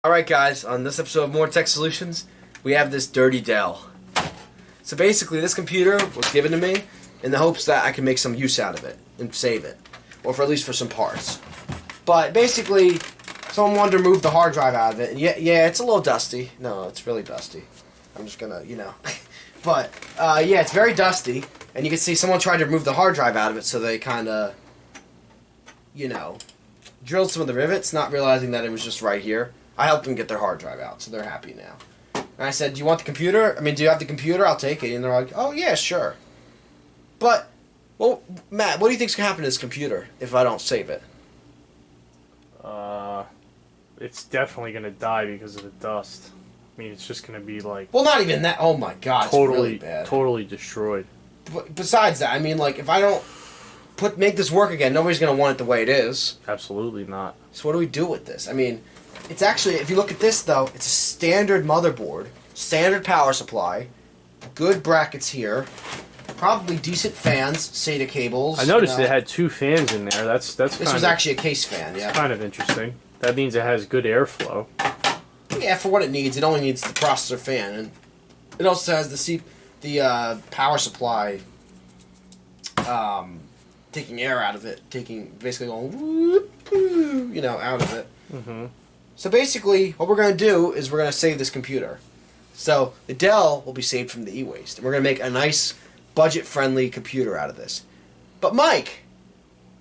Alright guys, on this episode of ImmortaTech Solutions, we have this dirty Dell. So basically this computer was given to me in the hopes that I can make some use out of it and save it. Or for at least for some parts. But basically, someone wanted to remove the hard drive out of it, and yeah, it's a little dusty. No, it's really dusty. I'm just gonna, But, yeah, it's very dusty, and you can see someone tried to remove the hard drive out of it, so they kinda, drilled some of the rivets, not realizing that it was just right here. I helped them get their hard drive out, so they're happy now. And I said, do you want the computer? Do you have the computer? I'll take it. And they're like, oh, yeah, sure. But, well, Matt, what do you think's going to happen to this computer if I don't save it? It's definitely going to die because of the dust. It's just going to be like... Well, not even that. Oh, my God, it's really bad. Totally destroyed. But besides that, if I don't make this work again, nobody's going to want it the way it is. Absolutely not. So what do we do with this? It's actually, if you look at this, though, it's a standard motherboard, standard power supply, good brackets here, probably decent fans, SATA cables. I noticed it had two fans in there. This was actually a case fan, yeah. Kind of interesting. That means it has good airflow. Yeah, for what it needs. It only needs the processor fan, and it also has the power supply taking air out of it, basically going whoop, out of it. Mm-hmm. So basically, what we're going to do is we're going to save this computer. So the Dell will be saved from the e-waste, and we're going to make a nice, budget-friendly computer out of this. But Mike,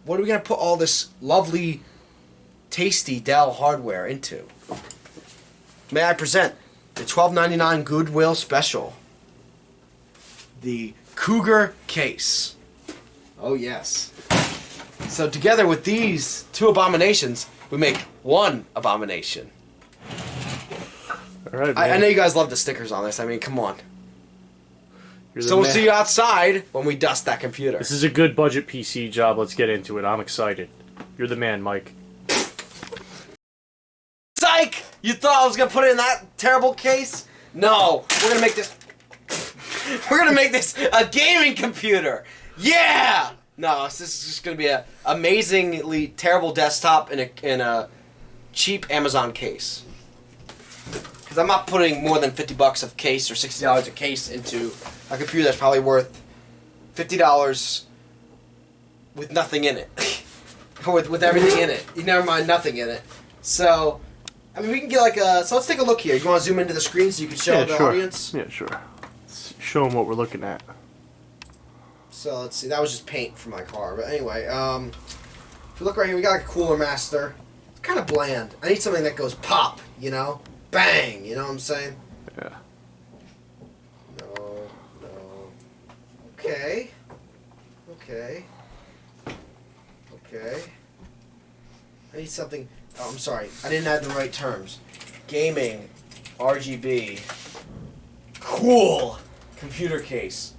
what are we going to put all this lovely, tasty Dell hardware into? May I present the $12.99 Goodwill Special, the Cougar case. Oh yes. So together with these two abominations, we make one abomination. All right, I know you guys love the stickers on this. Come on. So we'll see you outside when we dust that computer. This is a good budget PC job. Let's get into it. I'm excited. You're the man, Mike. Psych! You thought I was gonna put it in that terrible case? No, we're gonna make this. We're gonna make this a gaming computer. Yeah. No, this is just gonna be an amazingly terrible desktop in a cheap Amazon case. Because I'm not putting more than $50 a case or $60 a case into a computer that's probably worth $50 with nothing in it, with everything in it. You never mind nothing in it. So, we can get like a. So let's take a look here. You want to zoom into the screen so you can show the audience? Yeah, sure. Let's show them what we're looking at. So let's see, that was just paint for my car. But anyway, if you look right here, we got like a Cooler Master. It's kind of bland. I need something that goes pop, Bang, you know what I'm saying? Yeah. No. Okay. I need something, I'm sorry, I didn't add the right terms. Gaming, RGB, cool, computer case,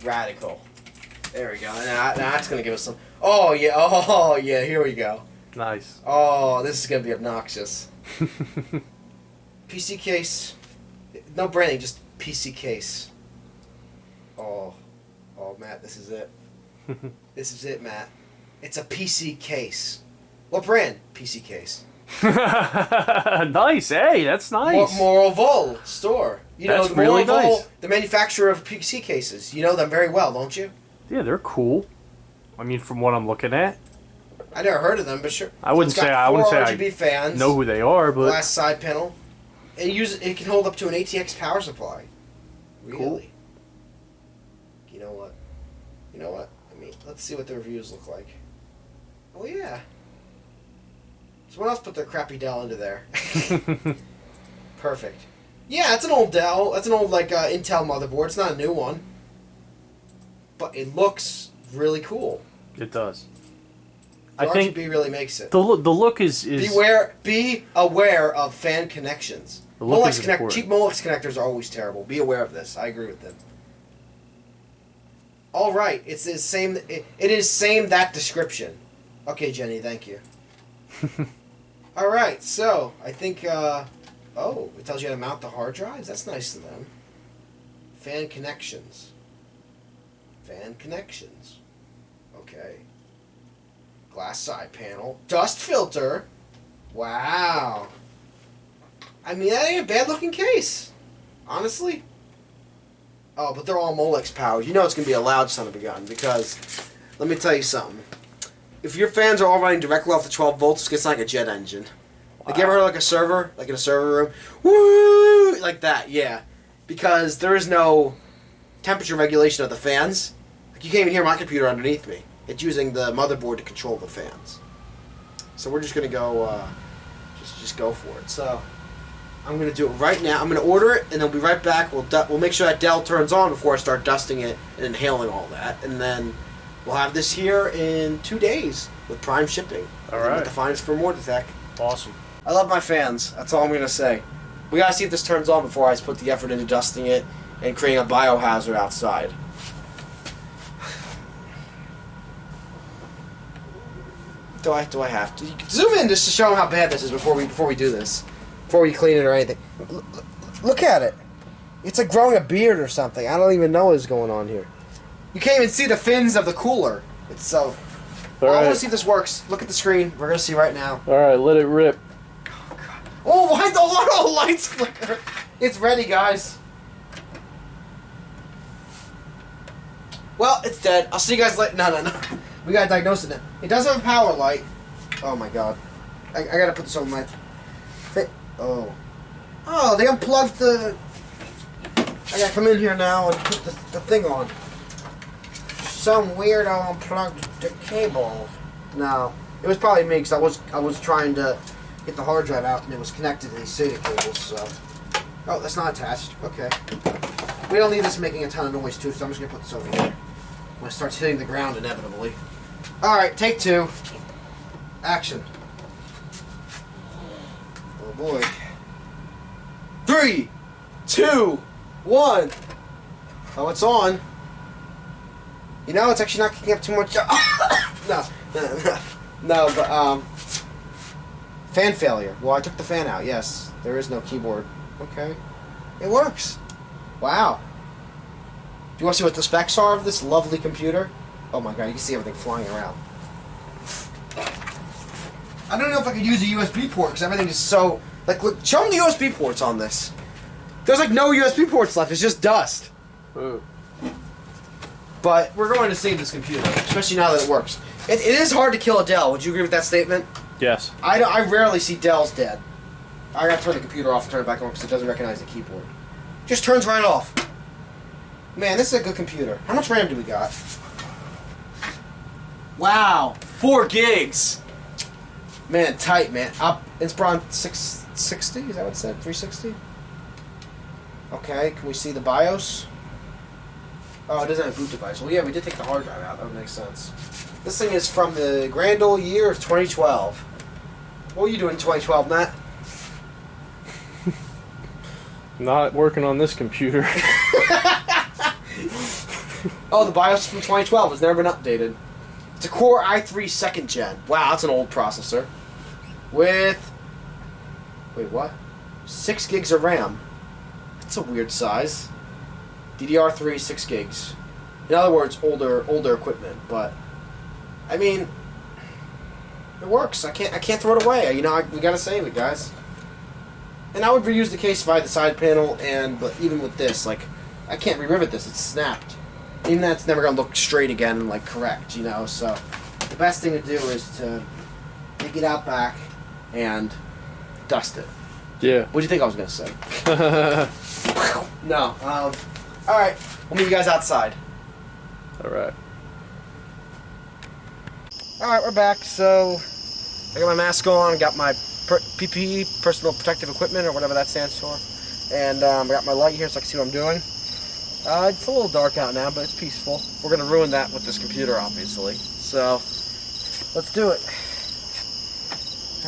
radical. There we go. Now that's going to give us some... Oh, yeah, here we go. Nice. Oh, this is going to be obnoxious. PC case. No branding, just PC case. Oh, Matt, this is it. This is it, Matt. It's a PC case. What brand? PC case. Nice. Hey, that's nice. Morval store. That's really nice. The manufacturer of PC cases. You know them very well, don't you? Yeah, they're cool. From what I'm looking at. I never heard of them, but sure. I wouldn't say RGB fans, know who they are, but glass side panel. It can hold up to an ATX power supply. Really? Cool. You know what? Let's see what the reviews look like. Oh yeah. Someone else put their crappy Dell into there. Perfect. Yeah, it's an old Dell. That's an old Intel motherboard. It's not a new one. But it looks really cool. It does. The RGB really makes it. The look is... Be aware of fan connections. Cheap Molex connectors are always terrible. Be aware of this. I agree with them. All right, it's the same. It is same that description. Okay, Jenny, thank you. All right, so I think. It tells you how to mount the hard drives. That's nice of them. Fan connections. Okay. Glass side panel. Dust filter. Wow. I mean, that ain't a bad looking case. Honestly. Oh, but they're all Molex powered. You know it's going to be a loud son of a gun because, let me tell you something. If your fans are all running directly off the 12 volts, it's like a jet engine. Wow. Like, you ever heard like a server? Like in a server room? Woo! Like that, yeah. Because there is no temperature regulation of the fans. Like, you can't even hear my computer underneath me. It's using the motherboard to control the fans. So we're just going to go, just go for it. So I'm going to do it right now. I'm going to order it, and then we'll be right back. We'll make sure that Dell turns on before I start dusting it and inhaling all that. And then we'll have this here in 2 days with Prime shipping. All right. With the finest for ImmortaTech. Awesome. I love my fans. That's all I'm going to say. We got to see if this turns on before I put the effort into dusting it and creating a biohazard outside. Do I have to? You can zoom in just to show them how bad this is before we do this. Before we clean it or anything. Look at it. It's like growing a beard or something. I don't even know what's going on here. You can't even see the fins of the cooler. It's so... Well, I want to see if this works. Look at the screen. We're going to see right now. Alright, let it rip. Oh, God. Oh, why the auto lights flicker? It's ready, guys. Well, it's dead. I'll see you guys later. No. We got to diagnose it now. It does have a power light. Oh, my God. I got to put this over my... Oh. Oh, they unplugged the... I got to come in here now and put the thing on. Some weirdo unplugged the cable. No, it was probably me because I was trying to get the hard drive out and it was connected to these SATA cables. So, oh, that's not attached. Okay, we don't need this making a ton of noise too, so I'm just gonna put this over here when it starts hitting the ground inevitably. All right, take two. Action. Oh boy. 3, 2, 1. Oh, it's on. You know, it's actually not kicking up too much. No, but fan failure. Well, I took the fan out. Yes, there is no keyboard. Okay, it works. Wow. Do you want to see what the specs are of this lovely computer? Oh my God, you can see everything flying around. I don't know if I could use a USB port because everything is so like. Look, show them the USB ports on this. There's like no USB ports left. It's just dust. Ooh. But we're going to save this computer, especially now that it works. It is hard to kill a Dell. Would you agree with that statement? Yes. I rarely see Dells dead. I gotta turn the computer off and turn it back on because it doesn't recognize the keyboard. Just turns right off. Man, this is a good computer. How much RAM do we got? Wow, 4 gigs. Man, tight, man. Inspiron 660, is that what it said? 360? Okay, can we see the BIOS? Oh, it doesn't have a boot device. Well, yeah, we did take the hard drive out. That would make sense. This thing is from the grand old year of 2012. What were you doing in 2012, Matt? Not working on this computer. Oh, the BIOS is from 2012. It's never been updated. It's a Core i3 2nd Gen. Wow, that's an old processor. With... Wait, what? 6 gigs of RAM. That's a weird size. DDR3, 6 gigs. In other words, older equipment. But I mean, it works. I can't throw it away. You know, we gotta save it, guys. And I would reuse the case if I had the side panel. But even with this, like, I can't re-rivet this. It's snapped. Even that's never gonna look straight again and like correct. You know, so the best thing to do is to dig it out back and dust it. Yeah. What do you think I was gonna say? No. Alright, we'll meet you guys outside. Alright. Alright, we're back. So, I got my mask on, got my PPE, personal protective equipment, or whatever that stands for. And I got my light here so I can see what I'm doing. It's a little dark out now, but it's peaceful. We're going to ruin that with this computer, obviously. So, let's do it.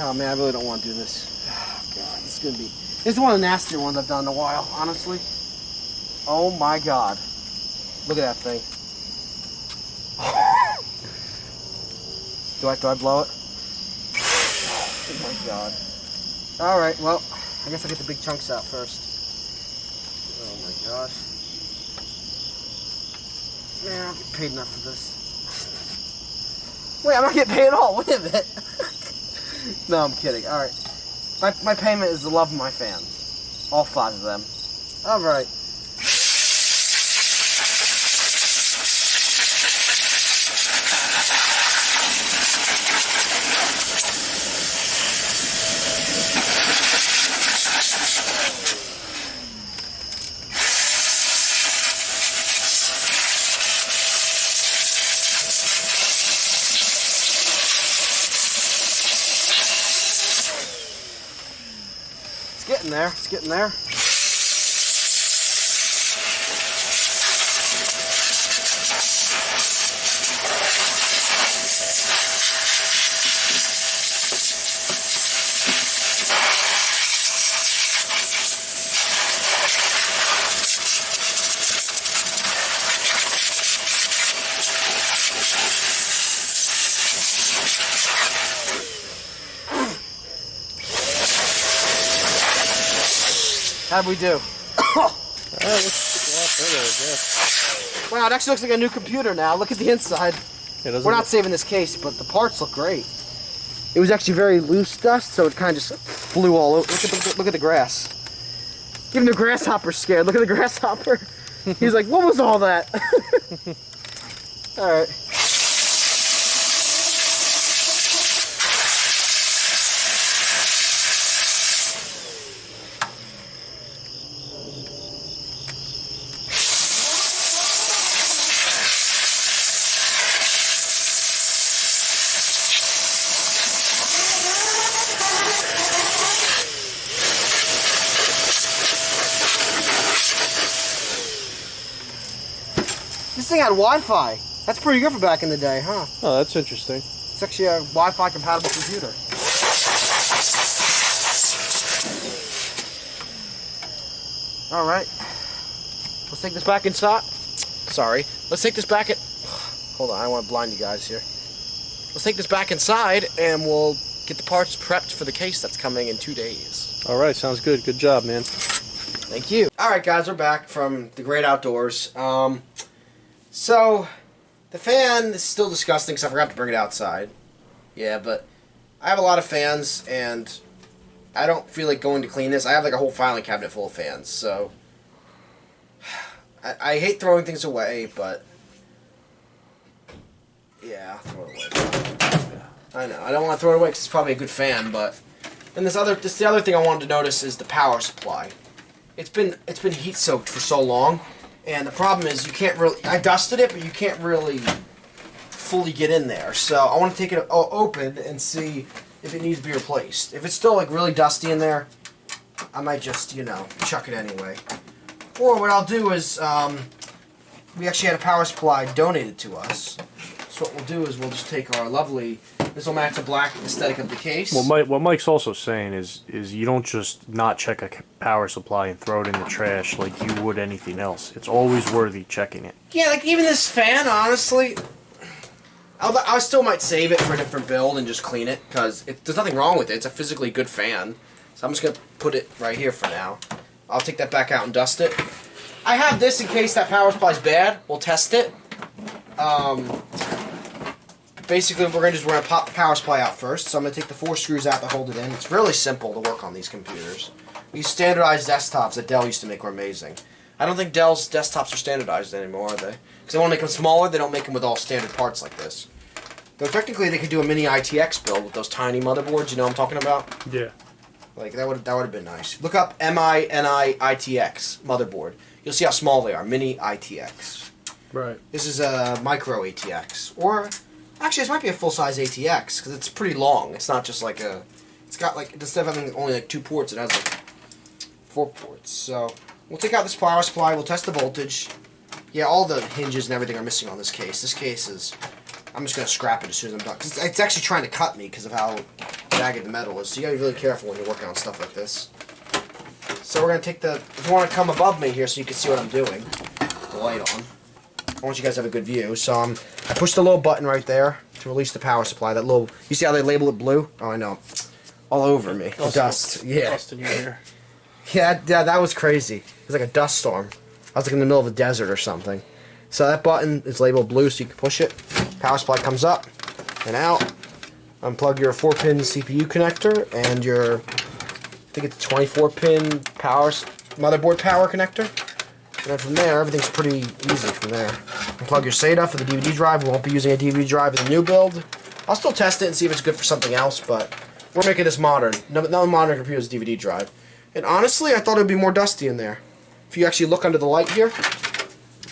Oh man, I really don't want to do this. Oh God, this is going to be... This is one of the nastier ones I've done in a while, honestly. Oh my God. Look at that thing. Do I blow it? Oh my God. Alright, well, I guess I'll get the big chunks out first. Oh my gosh. Man, I don't get paid enough for this. Wait, I'm not getting paid at all. Wait a minute. No, I'm kidding. Alright. My payment is the love of my fans. All 5 of them. Alright. It's getting there. It's getting there. How'd we do? Looks a lot better, I guess. Wow, it actually looks like a new computer now. Look at the inside. We're not saving this case, but the parts look great. It was actually very loose dust, so it kind of just flew all over. Look at the grass. Even the grasshopper's scared. Look at the grasshopper. He's like, what was all that? All right. This thing had Wi-Fi. That's pretty good for back in the day, huh? Oh, that's interesting. It's actually a Wi-Fi compatible computer. All right. Let's take this back inside. Sorry. Let's take this back in... Hold on, I don't want to blind you guys here. Let's take this back inside and we'll get the parts prepped for the case that's coming in 2 days. All right, sounds good. Good job, man. Thank you. All right, guys, we're back from the great outdoors. So, the fan is still disgusting because I forgot to bring it outside. Yeah, but I have a lot of fans, and I don't feel like going to clean this. I have like a whole filing cabinet full of fans, so I hate throwing things away, but yeah, I'll throw it away. I know, I don't want to throw it away because it's probably a good fan, but and the other thing I wanted to notice is the power supply. It's been heat soaked for so long. And the problem is you can't really... I dusted it, but you can't really fully get in there. So I want to take it open and see if it needs to be replaced. If it's still like really dusty in there, I might just, you know, chuck it anyway. Or what I'll do is, we actually had a power supply donated to us. So what we'll do is we'll just take our lovely... This will match the black aesthetic of the case. Well, what Mike's also saying is you don't just not check a power supply and throw it in the trash like you would anything else. It's always worthy checking it. Yeah, like even this fan, honestly, I still might save it for a different build and just clean it because there's nothing wrong with it. It's a physically good fan. So I'm just going to put it right here for now. I'll take that back out and dust it. I have this in case that power supply's bad. We'll test it. Basically, we're going to pop the power supply out first. So I'm going to take the 4 screws out that hold it in. It's really simple to work on these computers. These standardized desktops that Dell used to make were amazing. I don't think Dell's desktops are standardized anymore, are they? Because they want to make them smaller, they don't make them with all standard parts like this. Though technically they could do a mini ITX build with those tiny motherboards, you know what I'm talking about? Yeah. Like, that would have been nice. Look up MINI ITX Motherboard. You'll see how small they are. Mini ITX. Right. This is a micro ATX. Or... Actually, this might be a full-size ATX, because it's pretty long. It's not just like a... It's got, like, instead of having only, like, 2 ports, it has, like, 4 ports. So, we'll take out this power supply, we'll test the voltage. Yeah, all the hinges and everything are missing on this case. This case is... I'm just going to scrap it as soon as I'm done. Because it's actually trying to cut me because of how jagged the metal is. So you got to be really careful when you're working on stuff like this. So we're going to take the... If you want to come above me here so you can see what I'm doing, the light on. I want you guys to have a good view. So I pushed the little button right there to release the power supply. That little... You see how they label it blue? Oh, I know. All over me. Dust. Yeah. Dust in your hair. Yeah, that was crazy. It was like a dust storm. I was like in the middle of a desert or something. So that button is labeled blue, so you can push it. Power supply comes up and out. Unplug your 4-pin CPU connector and your think it's a 24-pin motherboard power connector. And then from there, everything's pretty easy from there. You plug your SATA for the DVD drive. We won't be using a DVD drive in the new build. I'll still test it and see if it's good for something else, but we're making this modern. No modern computer is a DVD drive. And honestly, I thought it would be more dusty in there. If you actually look under the light here,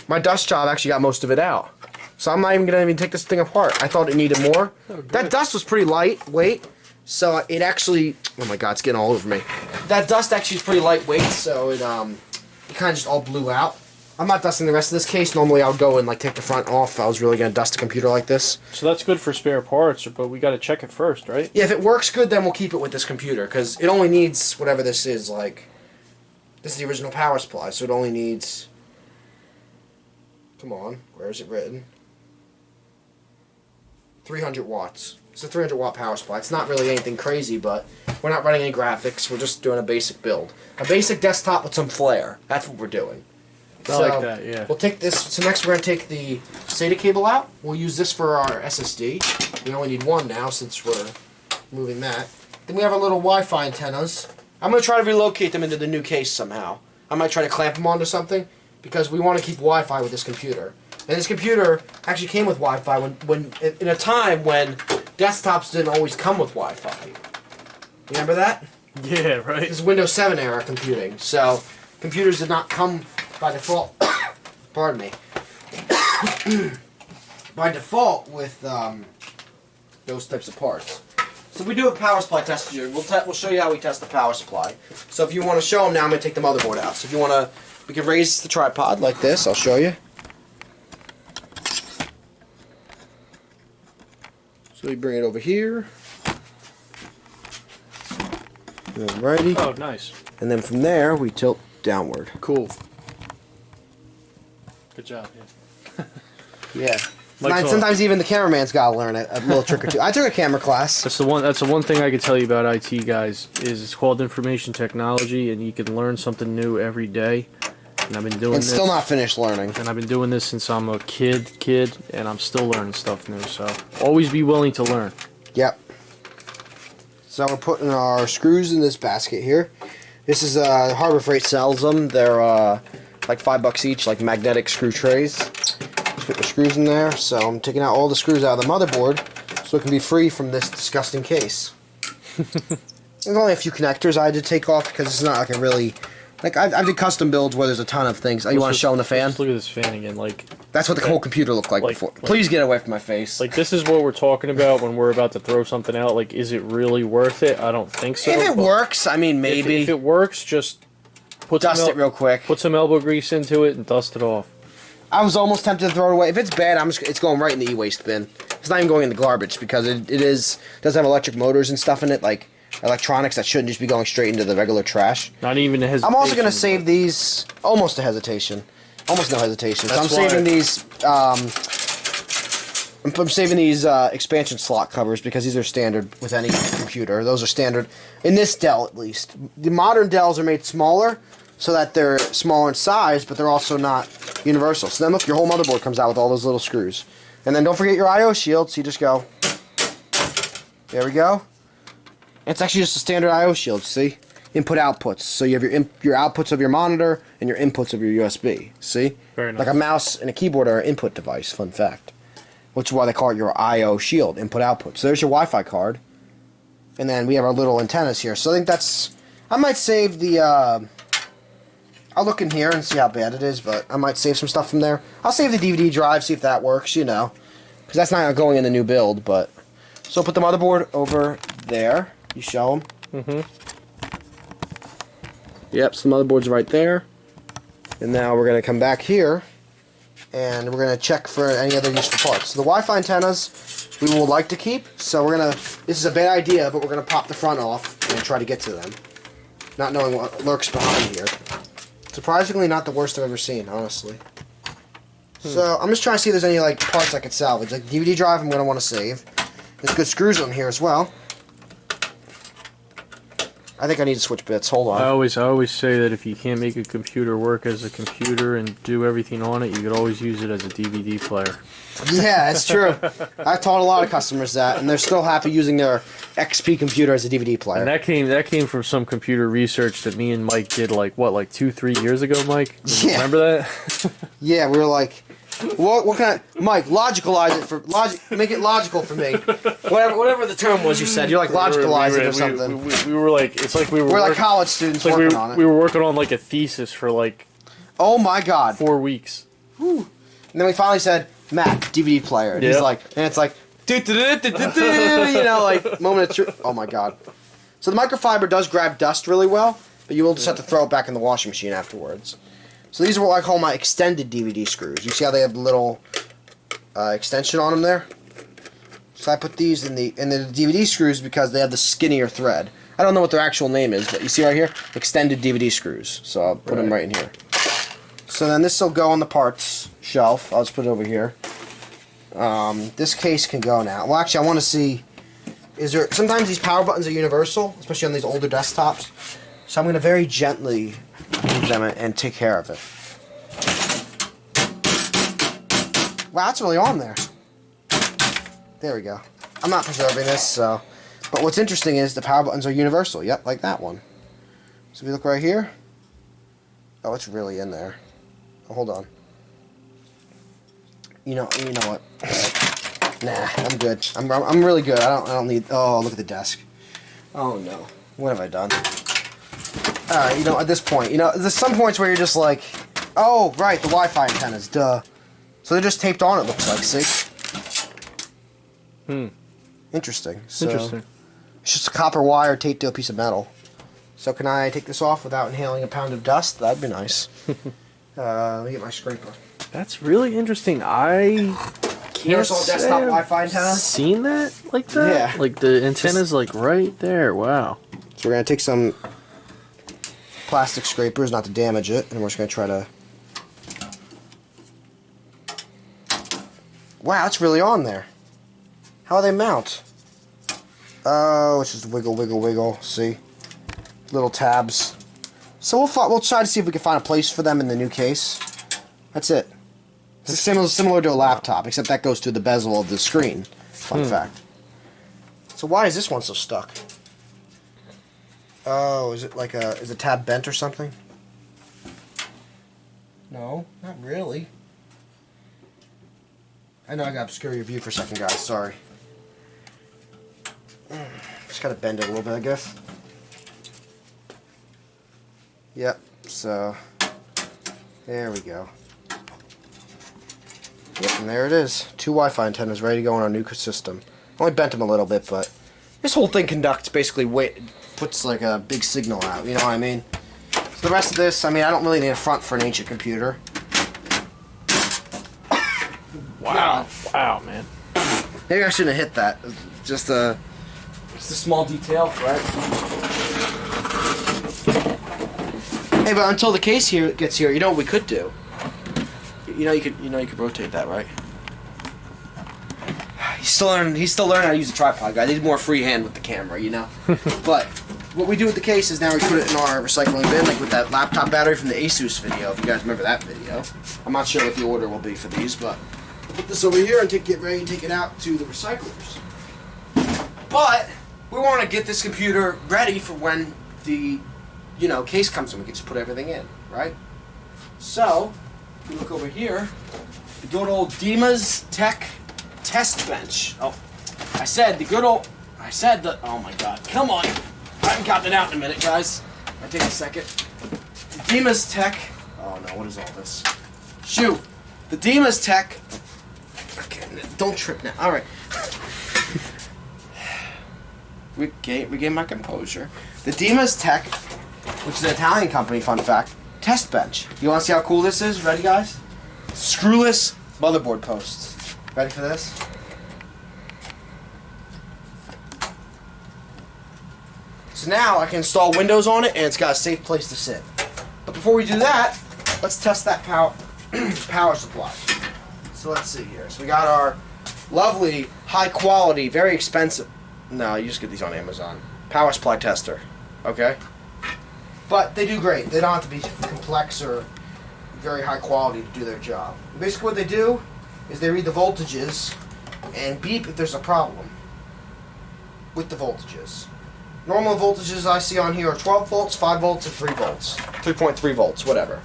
my dust job actually got most of it out. So I'm not even going to take this thing apart. I thought it needed more. That dust was pretty lightweight, so it actually... Oh my god, it's getting all over me. That dust actually is pretty lightweight, so it kind of just all blew out. I'm not dusting the rest of this case. Normally I would go and like take the front off if I was really going to dust a computer like this. So that's good for spare parts, but we got to check it first, right? Yeah, if it works good, then we'll keep it with this computer, because it only needs whatever this is. Like, this is the original power supply, so it only needs... Come on, where is it written? 300 watts. It's a 300 watt power supply. It's not really anything crazy, but we're not running any graphics. We're just doing a basic build. A basic desktop with some flair. That's what we're doing. I like that, yeah. We'll take this. So next we're going to take the SATA cable out. We'll use this for our SSD. We only need one now since we're moving that. Then we have our little Wi-Fi antennas. I'm going to try to relocate them into the new case somehow. I might try to clamp them onto something because we want to keep Wi-Fi with this computer. And this computer actually came with Wi-Fi when in a time when desktops didn't always come with Wi-Fi. Remember that? Yeah, right. This is Windows 7 era computing, so computers did not come by default. Pardon me. By default with those types of parts. So we do a power supply test here. We'll show you how we test the power supply. So if you want to show them now, I'm going to take the motherboard out. So if you want to, we can raise the tripod like this. I'll show you. So we bring it over here. Alrighty. Oh, nice. And then from there, we tilt downward. Cool. Good job, yeah. Yeah. Like Sometimes even the cameraman's got to learn a little trick or two. I took a camera class. That's the one thing I can tell you about IT, guys, is it's called information technology, and you can learn something new every day. And I've been doing this. And still not finished learning. And I've been doing this since I'm a kid, and I'm still learning stuff new. So always be willing to learn. Yep. So we're putting our screws in this basket here. This is Harbor Freight sells them. They're like $5 each, like magnetic screw trays. Just put the screws in there. So I'm taking out all the screws out of the motherboard so it can be free from this disgusting case. There's only a few connectors I had to take off because it's not like a really... Like, I did custom builds where there's a ton of things. Oh, you want to show them the fan? Just look at this fan again. Like, that's what the whole computer looked like before. Please get away from my face. Like, this is what we're talking about when we're about to throw something out. Like, is it really worth it? I don't think so. If it works, I mean, maybe. If it works, just dust it real quick. Put some elbow grease into it and dust it off. I was almost tempted to throw it away. If it's bad, it's going right in the e-waste bin. It's not even going in the garbage because it does have electric motors and stuff in it, like electronics that shouldn't just be going straight into the regular trash. Not even a hesitation. I'm also going to save these, almost a hesitation. Almost no hesitation. So I'm saving these, I'm saving these expansion slot covers because these are standard with any computer. Those are standard, in this Dell at least. The modern Dells are made smaller so that they're smaller in size, but they're also not universal. So then look, your whole motherboard comes out with all those little screws. And then don't forget your I/O shield, so you just go, there we go. It's actually just a standard I/O shield, see? Input outputs. So you have your outputs of your monitor and your inputs of your USB. See? Very nice. Like a mouse and a keyboard are an input device, fun fact. Which is why they call it your I/O shield, input output. So there's your Wi-Fi card. And then we have our little antennas here. So I think that's... I might save the... I'll look in here and see how bad it is, but I might save some stuff from there. I'll save the DVD drive, see if that works, you know. Because that's not going in the new build, but... So put the motherboard over there. You show them. Mm-hmm. Yep, so the motherboard's right there. And now we're going to come back here, and we're going to check for any other useful parts. So the Wi-Fi antennas we will like to keep, so we're going to... This is a bad idea, but we're going to pop the front off and try to get to them. Not knowing what lurks behind here. Surprisingly, not the worst I've ever seen, honestly. So I'm just trying to see if there's any like parts I could salvage. Like the DVD drive I'm going to want to save. There's good screws on here as well. I think I need to switch bits. Hold on. I always say that if you can't make a computer work as a computer and do everything on it, you could always use it as a DVD player. Yeah, it's true. I've taught a lot of customers that, and they're still happy using their XP computer as a DVD player. And that came from some computer research that me and Mike did like 2-3 years ago, Mike? Yeah. Remember that? Yeah, we were like, what kind of, Mike, make it logical for me. Whatever the term was you said. You're like logicalize it or something. We were like, it's like we were We're like college students working on it. We were working on like a thesis for like, oh my God, 4 weeks. Whew. And then we finally said, Matt, DVD player. And he's like, and it's like, you know, like moment of truth. Oh my God. So the microfiber does grab dust really well, but you will just have to throw it back in the washing machine afterwards. So these are what I call my extended DVD screws. You see how they have the little extension on them there? So I put these in the DVD screws because they have the skinnier thread. I don't know what their actual name is, but you see right here? Extended DVD screws. So I'll put them right in here. So then this will go on the parts shelf. I'll just put it over here. This case can go now. Well, actually, I want to see, sometimes these power buttons are universal, especially on these older desktops. So I'm going to very gently move them and take care of it. Wow, that's really on there. There we go. I'm not preserving this, so. But what's interesting is the power buttons are universal. Yep, like that one. So if you look right here, oh, it's really in there. Oh, hold on. You know what? Nah, I'm good. I'm really good. I don't need. Oh, look at the desk. Oh no, what have I done? You know, at this point, you know, there's some points where you're just like, oh, right, the Wi-Fi antennas, duh. So they're just taped on. It looks like. See? Interesting. So Interesting. It's just a copper wire taped to a piece of metal. So can I take this off without inhaling a pound of dust? That'd be nice. Let me get my scraper. That's really interesting. I can't saw say desktop I've Wi-Fi antenna? seen that like that? Yeah. Like the antenna's like right there. Wow. So we're going to take some plastic scrapers, not to damage it, and we're just going to try to... Wow, it's really on there. How do they mount? Oh, it's just wiggle, wiggle, wiggle. See? Little tabs. So we'll try to see if we can find a place for them in the new case. That's it. It's similar to a laptop, except that goes to the bezel of the screen. Fun fact. So why is this one so stuck? Oh, is the tab bent or something? No, not really. I know I gotta obscure your view for a second, guys. Sorry. Just gotta bend it a little bit, I guess. Yep, so there we go. Yep, and there it is. 2 Wi-Fi antennas ready to go on our new system. Only bent them a little bit, but this whole thing conducts basically puts like a big signal out, you know what I mean? So the rest of this, I mean, I don't really need a front for an ancient computer. Wow. Wow, man. Maybe I shouldn't have hit that. Just a small detail, right? Hey, but until the case here gets here, you know what we could do? You know you could rotate that, right? He's still learning how to use a tripod, guy. He's more freehand with the camera, you know. But what we do with the case is now we put it in our recycling bin, like with that laptop battery from the Asus video. If you guys remember that video, I'm not sure what the order will be for these, but we'll put this over here and get ready and take it out to the recyclers. But we want to get this computer ready for when the case comes in. We can just put everything in, right? So if you look over here, the good old ImmortaTech test bench. Oh, oh my God, come on. I haven't gotten it out in a minute, guys. Might take a second. The ImmortaTech, oh no, what is all this? Shoot, the ImmortaTech, okay, don't trip now, all right. Regain my composure. The ImmortaTech, which is an Italian company, fun fact, test bench. You want to see how cool this is? Ready, guys? Screwless motherboard posts. Ready for this? So now I can install Windows on it, and it's got a safe place to sit. But before we do that, let's test that power supply. So let's see here. So we got our lovely, high quality, very expensive. No, you just get these on Amazon. Power supply tester. Okay? But they do great. They don't have to be complex or very high quality to do their job. Basically what they do is they read the voltages and beep if there's a problem with the voltages. Normal voltages I see on here are 12 volts, 5 volts, and 3 volts. 3.3 volts, whatever.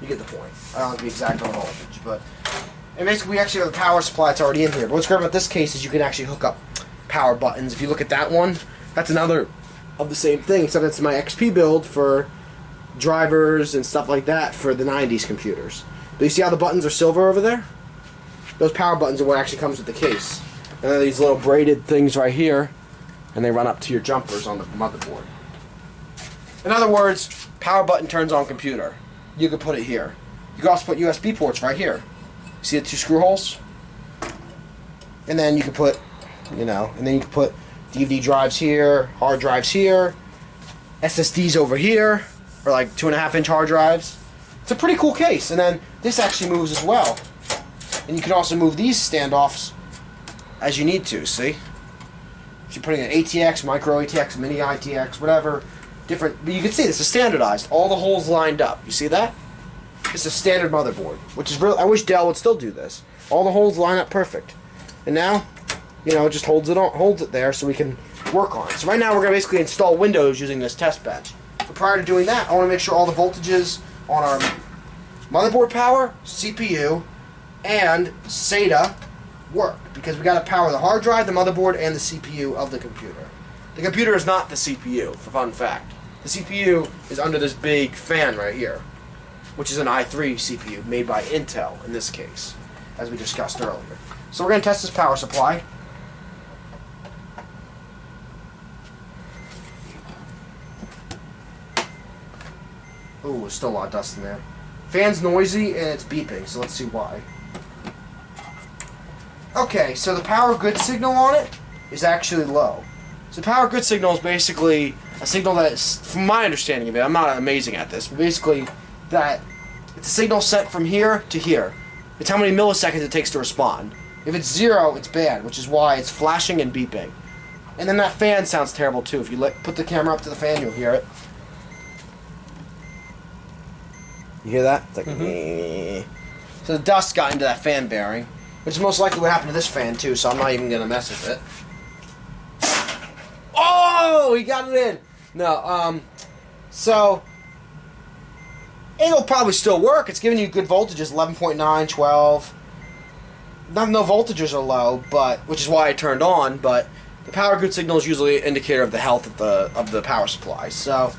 You get the point. I don't have to be exact on the voltage, but... And basically we actually have the power supply that's already in here. But what's great about this case is you can actually hook up power buttons. If you look at that one, that's another of the same thing, except it's my XP build for drivers and stuff like that for the 90s computers. Do you see how the buttons are silver over there? Those power buttons are what actually comes with the case. And then these little braided things right here, and they run up to your jumpers on the motherboard. In other words, power button turns on computer. You could put it here. You can also put USB ports right here. See the 2 screw holes? And then you can put, you know, and then you can put DVD drives here, hard drives here, SSDs over here, or like 2.5-inch hard drives. It's a pretty cool case. And then this actually moves as well. And you can also move these standoffs as you need to, see? If you're putting an ATX, micro ATX, mini ATX, whatever, different, but you can see this is standardized. All the holes lined up. You see that? It's a standard motherboard, which is real. I wish Dell would still do this. All the holes line up perfect. And now, you know, it just holds it there so we can work on it. So right now we're going to basically install Windows using this test bench. But prior to doing that, I want to make sure all the voltages on our motherboard power, CPU, and SATA work. Because we got to power the hard drive, the motherboard, and the CPU of the computer. The computer is not the CPU, for fun fact. The CPU is under this big fan right here, which is an i3 CPU made by Intel in this case, as we discussed earlier. So we're going to test this power supply. Ooh, there's still a lot of dust in there. Fan's noisy and it's beeping, so let's see why. Okay, so the power good signal on it is actually low. So power good signal is basically a signal that is, from my understanding of it, I'm not amazing at this, but basically that it's a signal sent from here to here. It's how many milliseconds it takes to respond. If it's 0, it's bad, which is why it's flashing and beeping. And then that fan sounds terrible too. If you put the camera up to the fan, you'll hear it. You hear that? It's like So the dust got into that fan bearing, which is most likely what happened to this fan too, so I'm not even going to mess with it. Oh, he got it in. No, so it'll probably still work. It's giving you good voltages, 11.9, 12. No voltages are low, but which is why I turned on. But the power good signal is usually an indicator of the health of the power supply. So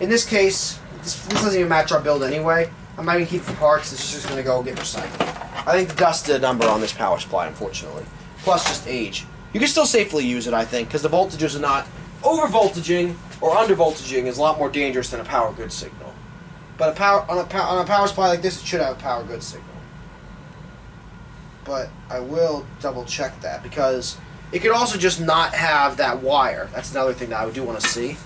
in this case, this doesn't even match our build anyway. I'm not even keeping the parts. This is just going to go get recycled. I think the dust did a number on this power supply, unfortunately. Plus just age. You can still safely use it, I think, because the voltages are not over-voltaging or under-voltaging is a lot more dangerous than a power good signal. But on a power supply like this, it should have a power good signal. But I will double-check that, because it could also just not have that wire. That's another thing that I do want to see.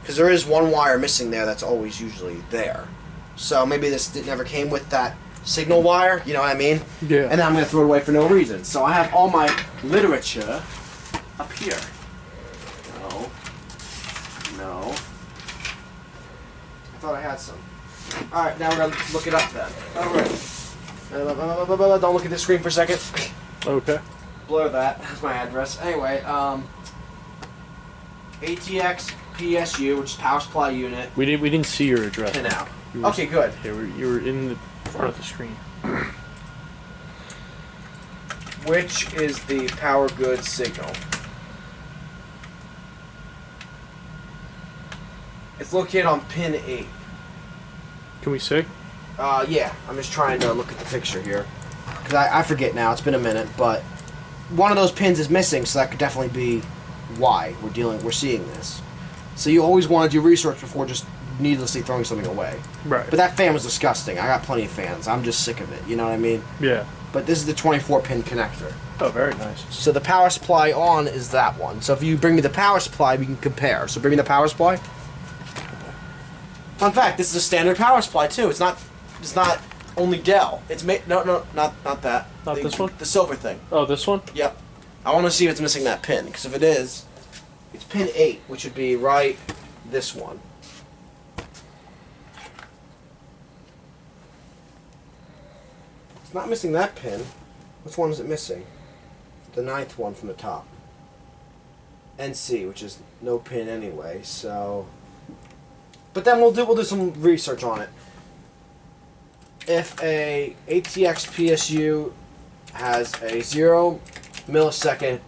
Because there is one wire missing there that's always usually there. So maybe this never came with that signal wire, you know what I mean? Yeah. And then I'm going to throw it away for no reason. So I have all my literature up here. No. No. I thought I had some. Alright, now we're going to look it up then. Alright. Don't look at the screen for a second. Okay. Blur that. That's my address. Anyway, ATX PSU, which is power supply unit. We didn't see your address. Pin out. Okay, good. Yeah, you were in the front of the screen. Which is the power good signal? It's located on pin 8. Can we see? Yeah. I'm just trying to look at the picture here. Because I forget now. It's been a minute. But one of those pins is missing, so that could definitely be why we're seeing this. So you always want to do research before just needlessly throwing something away. Right. But that fan was disgusting. I got plenty of fans. I'm just sick of it. You know what I mean? Yeah. But this is the 24-pin connector. Oh, very nice. So the power supply on is that one. So if you bring me the power supply, we can compare. So bring me the power supply. Fun fact: this is a standard power supply too. It's not only Dell. It's not that. Not this one. The silver thing. Oh, this one. Yep. I want to see if it's missing that pin, because if it is, it's pin 8, which would be right this one. It's not missing that pin. Which one is it missing? The 9th one from the top. NC, which is no pin anyway, so... But then we'll do some research on it. If a ATX PSU has a 0 millisecond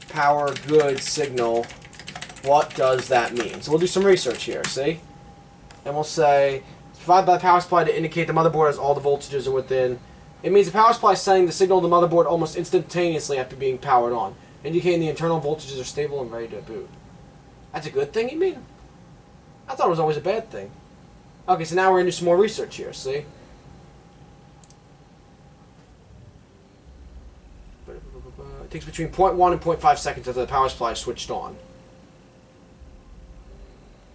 power good signal, what does that mean? So we'll do some research here, see? And we'll say, provided by the power supply to indicate the motherboard has all the voltages are within. It means the power supply is sending the signal to the motherboard almost instantaneously after being powered on, indicating the internal voltages are stable and ready to boot. That's a good thing, you mean? I thought it was always a bad thing. Okay, so now we're going to do some more research here, see? It takes between 0.1 and 0.5 seconds after the power supply is switched on.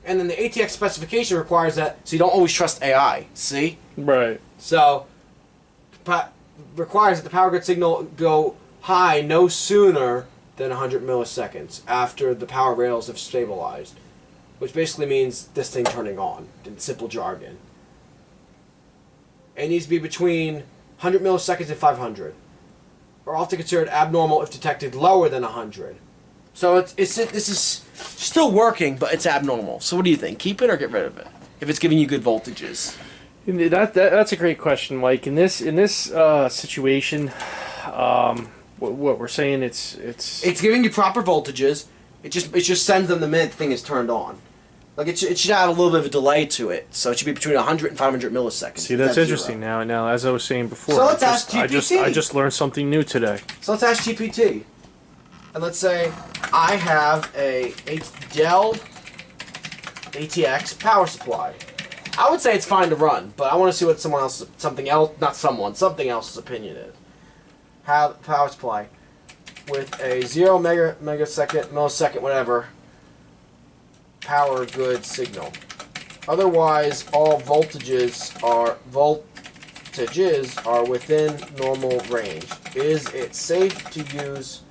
And then the ATX specification requires that, so you don't always trust AI, see? Right. So, requires that the power grid signal go high no sooner than 100 milliseconds after the power rails have stabilized. Which basically means this thing turning on, in simple jargon. It needs to be between 100 milliseconds and 500. Are often considered abnormal if detected lower than 100. So this is still working, but it's abnormal. So what do you think? Keep it or get rid of it? If it's giving you good voltages. That's a great question, Mike. In this situation, what we're saying it's giving you proper voltages. It just sends them the minute the thing is turned on. Like it should have a little bit of a delay to it, so it should be between 100 and 500 milliseconds. See, that's interesting. Now, as I was saying before, so let's ask GPT. I just learned something new today. So let's ask GPT, and let's say I have a Dell ATX power supply. I would say it's fine to run, but I want to see what something else's opinion is. Have power supply with a 0 millisecond, whatever, power good signal. Otherwise, all voltages are within normal range. Is it safe to use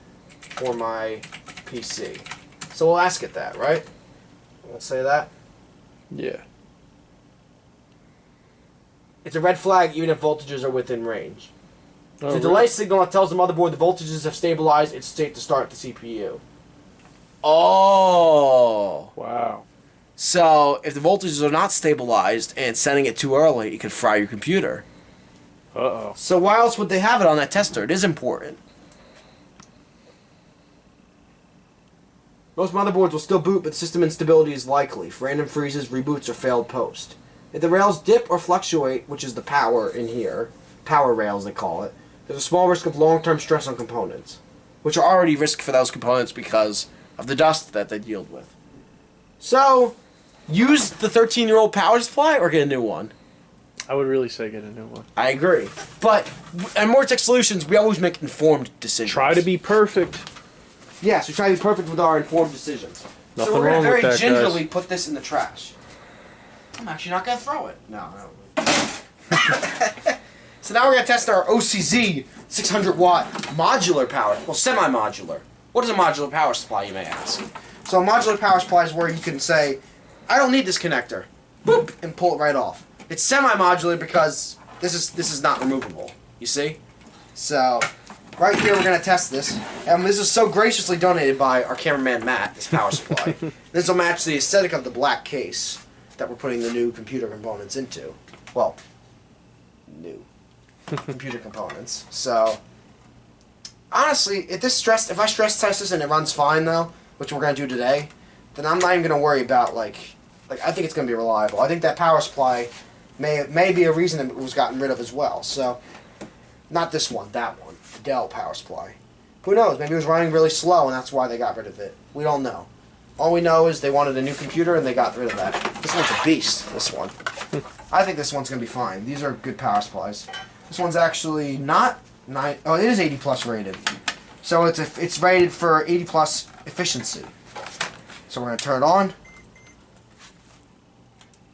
for my PC? So we'll ask it that, right? We'll say that. Yeah. It's a red flag even if voltages are within range. Oh, it's a delay signal that tells the motherboard the voltages have stabilized. It's safe to start the CPU. Oh. Wow. So, if the voltages are not stabilized and sending it too early, it could fry your computer. Uh-oh. So why else would they have it on that tester? It is important. Most motherboards will still boot, but system instability is likely. For random freezes, reboots, or failed post. If the rails dip or fluctuate, which is the power in here, power rails they call it, there's a small risk of long-term stress on components, which are already risky for those components because of the dust that they deal with. So, use the 13-year-old power supply or get a new one? I would really say get a new one. I agree. But at ImmortaTech Solutions, we always make informed decisions. Try to be perfect. Yes, we try to be perfect with our informed decisions. Nothing so we're wrong going to with very that, gingerly guys. put this in the trash. I'm actually not going to throw it. No. So now we're going to test our OCZ 600-watt modular power. Well, semi-modular. What is a modular power supply, you may ask? So a modular power supply is where you can say, I don't need this connector. Boop, and pull it right off. It's semi-modular because this is not removable. You see? So, right here we're going to test this. And this is so graciously donated by our cameraman Matt, this power supply. This will match the aesthetic of the black case that we're putting the new computer components into. Well, new computer components. So, honestly, if I stress test this and it runs fine though, which we're going to do today, then I'm not even going to worry about I think it's going to be reliable. I think that power supply may be a reason it was gotten rid of as well. So, not this one, that one, the Dell power supply. Who knows? Maybe it was running really slow and that's why they got rid of it. We don't know. All we know is they wanted a new computer and they got rid of that. This one's a beast, this one. I think this one's going to be fine. These are good power supplies. This one's actually not 9... Oh, it is 80 plus rated. So it's rated for 80 plus efficiency. So we're going to turn it on.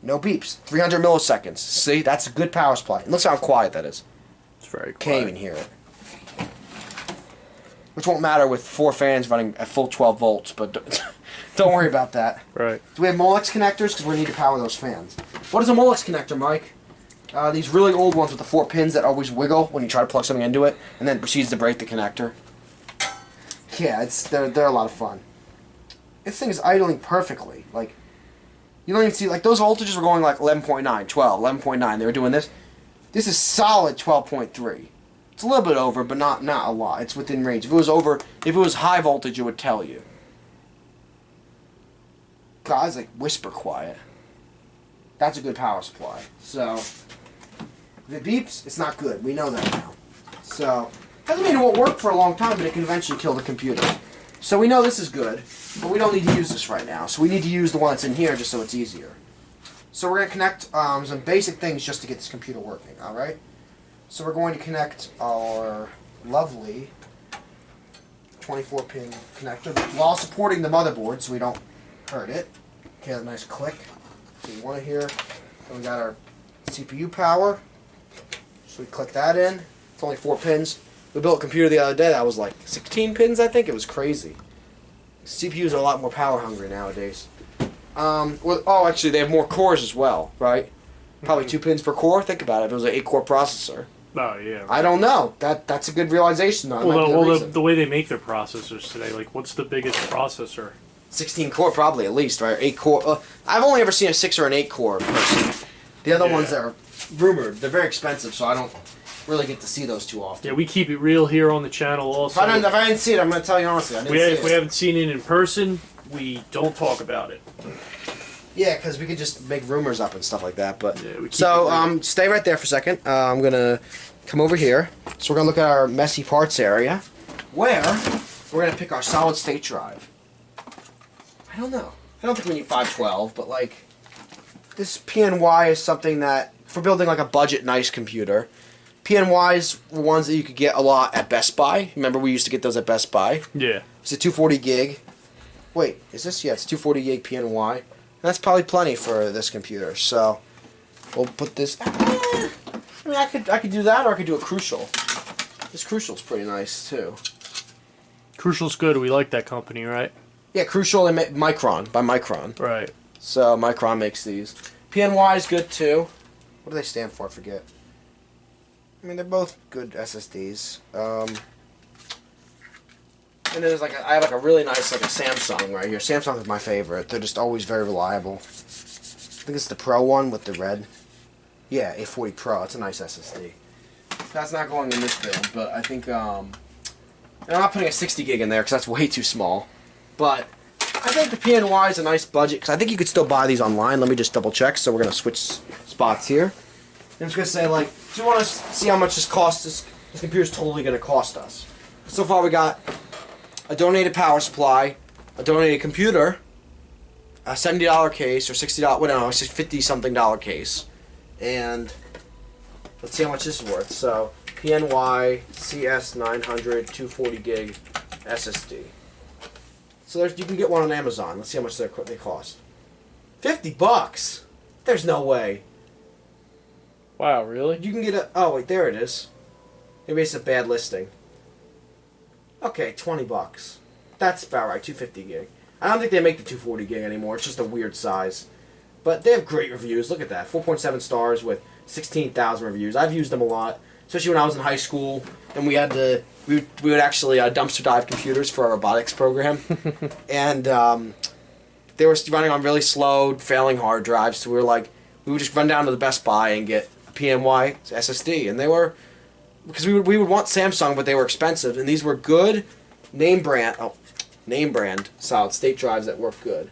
No beeps. 300 milliseconds. See? That's a good power supply. And look how quiet that is. It's very quiet. Can't even hear it. Which won't matter with 4 fans running at full 12 volts, but Don't worry about that. Right. Do we have Molex connectors? Because we need to power those fans. What is a Molex connector, Mike? These really old ones with the 4 pins that always wiggle when you try to plug something into it, and then it proceeds to break the connector. Yeah, they're a lot of fun. This thing is idling perfectly. Like, you don't even see, like, those voltages were going like 11.9, 12, 11.9. They were doing this. This is solid 12.3. It's a little bit over, but not a lot. It's within range. If it was high voltage, it would tell you. God, it's like whisper quiet. That's a good power supply. So, if it beeps, it's not good. We know that now. So, doesn't mean it won't work for a long time, but it can eventually kill the computer. So we know this is good, but we don't need to use this right now. So we need to use the one that's in here just so it's easier. So we're going to connect some basic things just to get this computer working, alright? So we're going to connect our lovely 24-pin connector while supporting the motherboard so we don't hurt it. Okay, a nice click. So you want to hear, then we got our CPU power. So we click that in. It's only 4 pins. We built a computer the other day that was like 16 pins, I think. It was crazy. CPUs are a lot more power hungry nowadays. Actually, they have more cores as well, right? Probably 2 pins per core. Think about it. If it was an 8-core processor. Oh, yeah. I don't know. That's a good realization, though. The way they make their processors today, like, what's the biggest processor? 16-core, probably, at least, right? 8-core. I've only ever seen a 6 or an 8-core person. The other ones that are rumored, they're very expensive, so I don't really get to see those too often. Yeah, we keep it real here on the channel also. If I didn't see it, I'm going to tell you honestly. If we haven't seen it in person, we don't talk about it. Yeah, because we could just make rumors up and stuff like that. But yeah, so stay right there for a second. I'm going to come over here. So we're going to look at our messy parts area where we're going to pick our solid state drive. I don't know. I don't think we need 512, but like this PNY is something that, for building like a budget nice computer, PNYs were ones that you could get a lot at Best Buy. Remember we used to get those at Best Buy? Yeah. It's a 240 gig. Wait, is this? Yeah, it's 240 gig PNY. That's probably plenty for this computer. So we'll put this. I mean, I could do that, or I could do a Crucial. This Crucial's pretty nice too. Crucial's good. We like that company, right? Yeah, Crucial. They make Micron by Micron. Right. So Micron makes these. PNY is good too. What do they stand for? I forget. I mean, they're both good SSDs. And there's like I have like a really nice like a Samsung right here. Samsung is my favorite. They're just always very reliable. I think it's the Pro one with the red. Yeah, A40 Pro. It's a nice SSD. That's not going in this build, but I think and I'm not putting a 60 gig in there because that's way too small. But I think the PNY is a nice budget because I think you could still buy these online. Let me just double check. So we're gonna switch spots here. I'm just gonna say like, do you want to see how much this costs? This computer's totally gonna cost us. So far we got a donated power supply, a donated computer, a $70 case or $60. Well, no, it's just $50-something case, and let's see how much this is worth. So PNY CS900 240 gig SSD. So you can get one on Amazon. Let's see how much they cost. $50. There's no way. Wow, really? You can get a. Oh wait, there it is. Maybe it's a bad listing. Okay, $20. That's about right, 250 gig. I don't think they make the 240 gig anymore. It's just a weird size. But they have great reviews. Look at that. 4.7 stars with 16,000 reviews. I've used them a lot, especially when I was in high school and we had to we would actually dumpster dive computers for our robotics program. And they were running on really slow, failing hard drives, so we would just run down to the Best Buy and get a PNY SSD, and they were, because we would want Samsung, but they were expensive, and these were good name brand solid state drives that work good.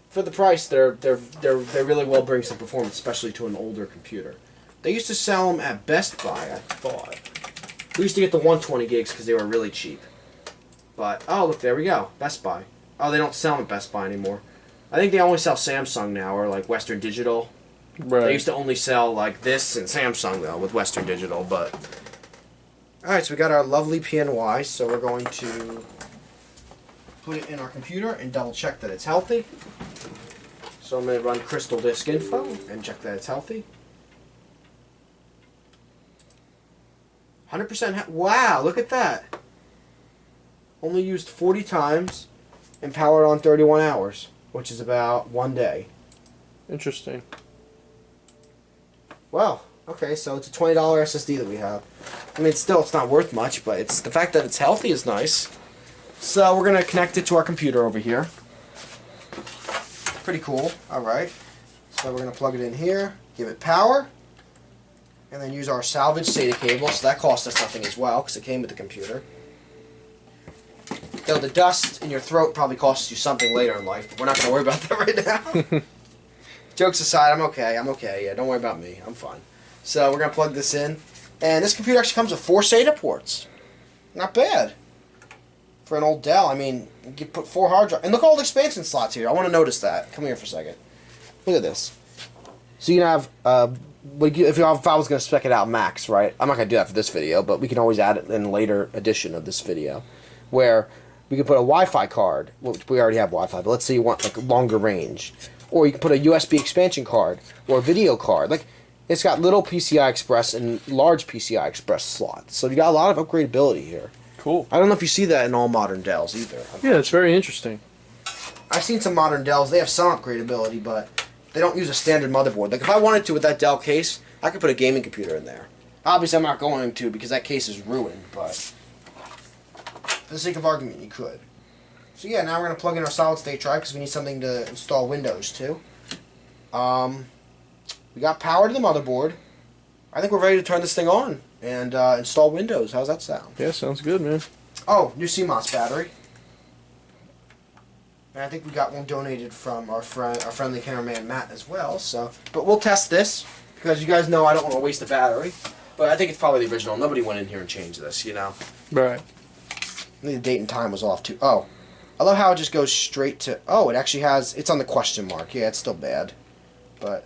For the price, they really will bring some performance, especially to an older computer. They used to sell them at Best Buy, I thought. We used to get the 120 gigs because they were really cheap. But oh look, there we go, Best Buy. Oh, they don't sell them at Best Buy anymore. I think they only sell Samsung now, or like Western Digital. Right. They used to only sell like this and Samsung though with Western Digital, but alright, so we got our lovely PNY, so we're going to put it in our computer and double check that it's healthy. So I'm going to run Crystal Disk Info and check that it's healthy. 100% wow, look at that. Only used 40 times. and power it on 31 hours, which is about 1 day. Interesting. Wow. Okay, so it's a $20 SSD that we have. I mean, still, it's not worth much, but it's the fact that it's healthy is nice. So we're gonna connect it to our computer over here. Pretty cool. All right. So we're gonna plug it in here, give it power, and then use our salvage SATA cable. So that cost us nothing as well, because it came with the computer. Though the dust in your throat probably costs you something later in life, but we're not gonna worry about that right now. Jokes aside, I'm okay. I'm okay. Yeah, don't worry about me. I'm fine. So we're gonna plug this in, and this computer actually comes with 4 SATA ports. Not bad for an old Dell. I mean, you can put 4 hard drives, and look at all the expansion slots here. I want to notice that. Come here for a second. Look at this. So you can have, if I was gonna spec it out max, right? I'm not gonna do that for this video, but we can always add it in a later edition of this video, where we can put a Wi-Fi card. Well, we already have Wi-Fi, but let's say you want like longer range, or you can put a USB expansion card or a video card. Like, it's got little PCI Express and large PCI Express slots, so you got a lot of upgradability here. Cool. I don't know if you see that in all modern Dells either. Yeah, it's very interesting. I've seen some modern Dells. They have some upgradability, but they don't use a standard motherboard. Like, if I wanted to with that Dell case, I could put a gaming computer in there. Obviously, I'm not going to because that case is ruined, but for the sake of argument, you could. So yeah, now we're going to plug in our solid state drive because we need something to install Windows to. We got power to the motherboard. I think we're ready to turn this thing on and install Windows. How's that sound? Yeah, sounds good, man. Oh, new CMOS battery. And I think we got one donated from our friendly cameraman Matt as well. So, but we'll test this because you guys know I don't want to waste the battery. But I think it's probably the original. Nobody went in here and changed this, you know. Right. I think the date and time was off too. Oh, I love how it just goes straight to. Oh, it actually has. It's on the question mark. Yeah, it's still bad, but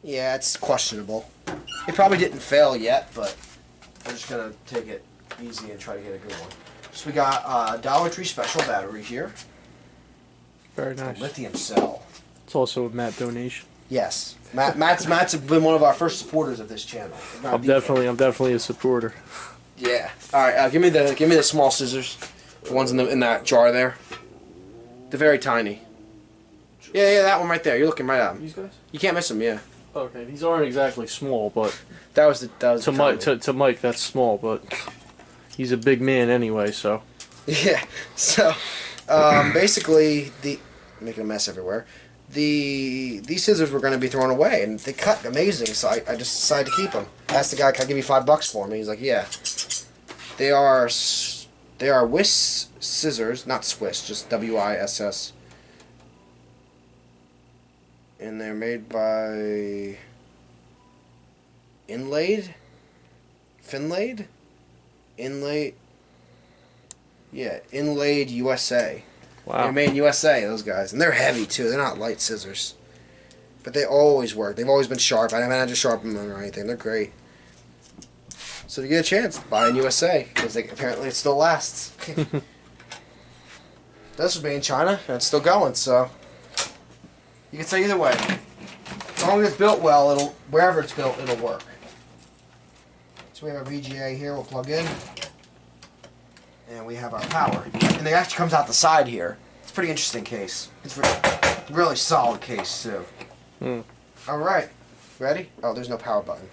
yeah, it's questionable. It probably didn't fail yet, but I'm just gonna take it easy and try to get a good one. So we got a Dollar Tree special battery here. Very nice. Lithium cell. It's also a Matt donation. Yes, Matt's been one of our first supporters of this channel. I'm definitely a supporter. Yeah. All right. Give me the small scissors. The ones in that jar there. They're very tiny. Yeah, that one right there. You're looking right at them. These guys? You can't miss them. Yeah. Okay, these aren't exactly small, but That was to Mike that's small, but he's a big man anyway, so. Yeah. So, basically, making a mess everywhere. These scissors were going to be thrown away, and they cut amazing, so I just decided to keep them. I asked the guy, "Can I give you $5 for them?" He's like, "Yeah." They are Wiss scissors, not Swiss, just WISS. And they're made by Finlaid. Yeah, Inlaid USA. Wow. They're made in USA, those guys. And they're heavy, too. They're not light scissors. But they always work. They've always been sharp. I haven't had to sharpen them or anything. They're great. So if you get a chance, buy in USA. Because apparently it still lasts. This was made in China, and it's still going, so you can say either way. As long as it's built well, wherever it's built, it'll work. So we have our VGA here. We'll plug in. And we have our power. And it actually comes out the side here. It's a pretty interesting case. It's a really solid case, too. Alright. Ready? Oh, there's no power button.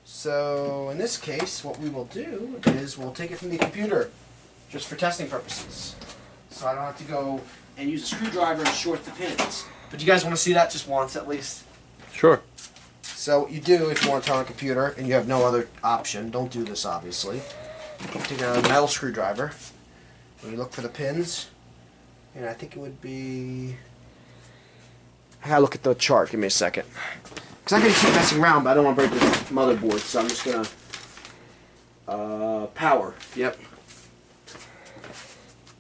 So, in this case, what we will do is we'll take it from the computer, just for testing purposes. So I don't have to go and use a screwdriver and short the pins. But you guys want to see that just once, at least? Sure. So, what you do if you want to turn on a computer, and you have no other option, don't do this, obviously. Take a metal screwdriver, and you look for the pins, and I think it would be... I gotta look at the chart, give me a second. Because I'm going to keep messing around, but I don't want to break the motherboard, so I'm just going to... power, yep.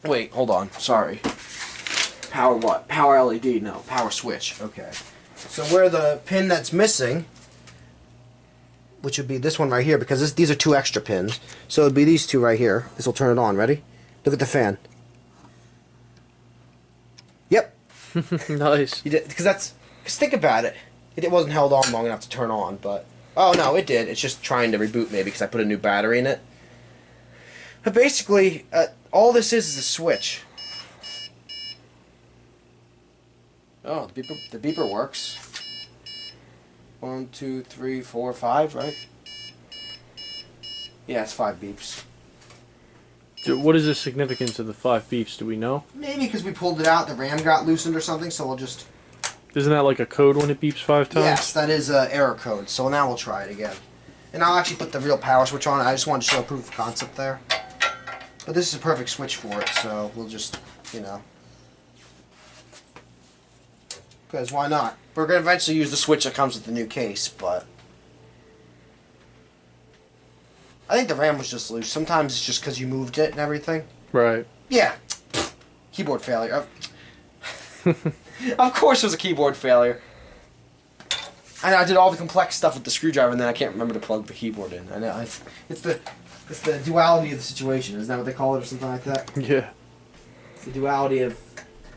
Wait, hold on, sorry. Power what? Power LED, no, power switch, okay. So where the pin that's missing... which would be this one right here, because these are 2 extra pins. So it would be these 2 right here. This will turn it on. Ready? Look at the fan. Yep. Nice. You did, because think about it. It wasn't held on long enough to turn on, but oh no, it did. It's just trying to reboot maybe because I put a new battery in it. But basically, All this is a switch. Oh, the beeper works. 1, 2, 3, 4, 5, right? Yeah, it's 5 beeps. Dude, what is the significance of the 5 beeps? Do we know? Maybe because we pulled it out, the RAM got loosened or something, so we'll just... Isn't that like a code when it beeps 5 times? Yes, that is an error code, so now we'll try it again. And I'll actually put the real power switch on. I just wanted to show proof of concept there. But this is a perfect switch for it, so we'll just, you know... Because why not? We're going to eventually use the switch that comes with the new case, but... I think the RAM was just loose. Sometimes it's just because you moved it and everything. Right. Yeah. Keyboard failure. Of course it was a keyboard failure. And I did all the complex stuff with the screwdriver and then I can't remember to plug the keyboard in. I know. It's the duality of the situation. Isn't that what they call it or something like that? Yeah. It's the duality of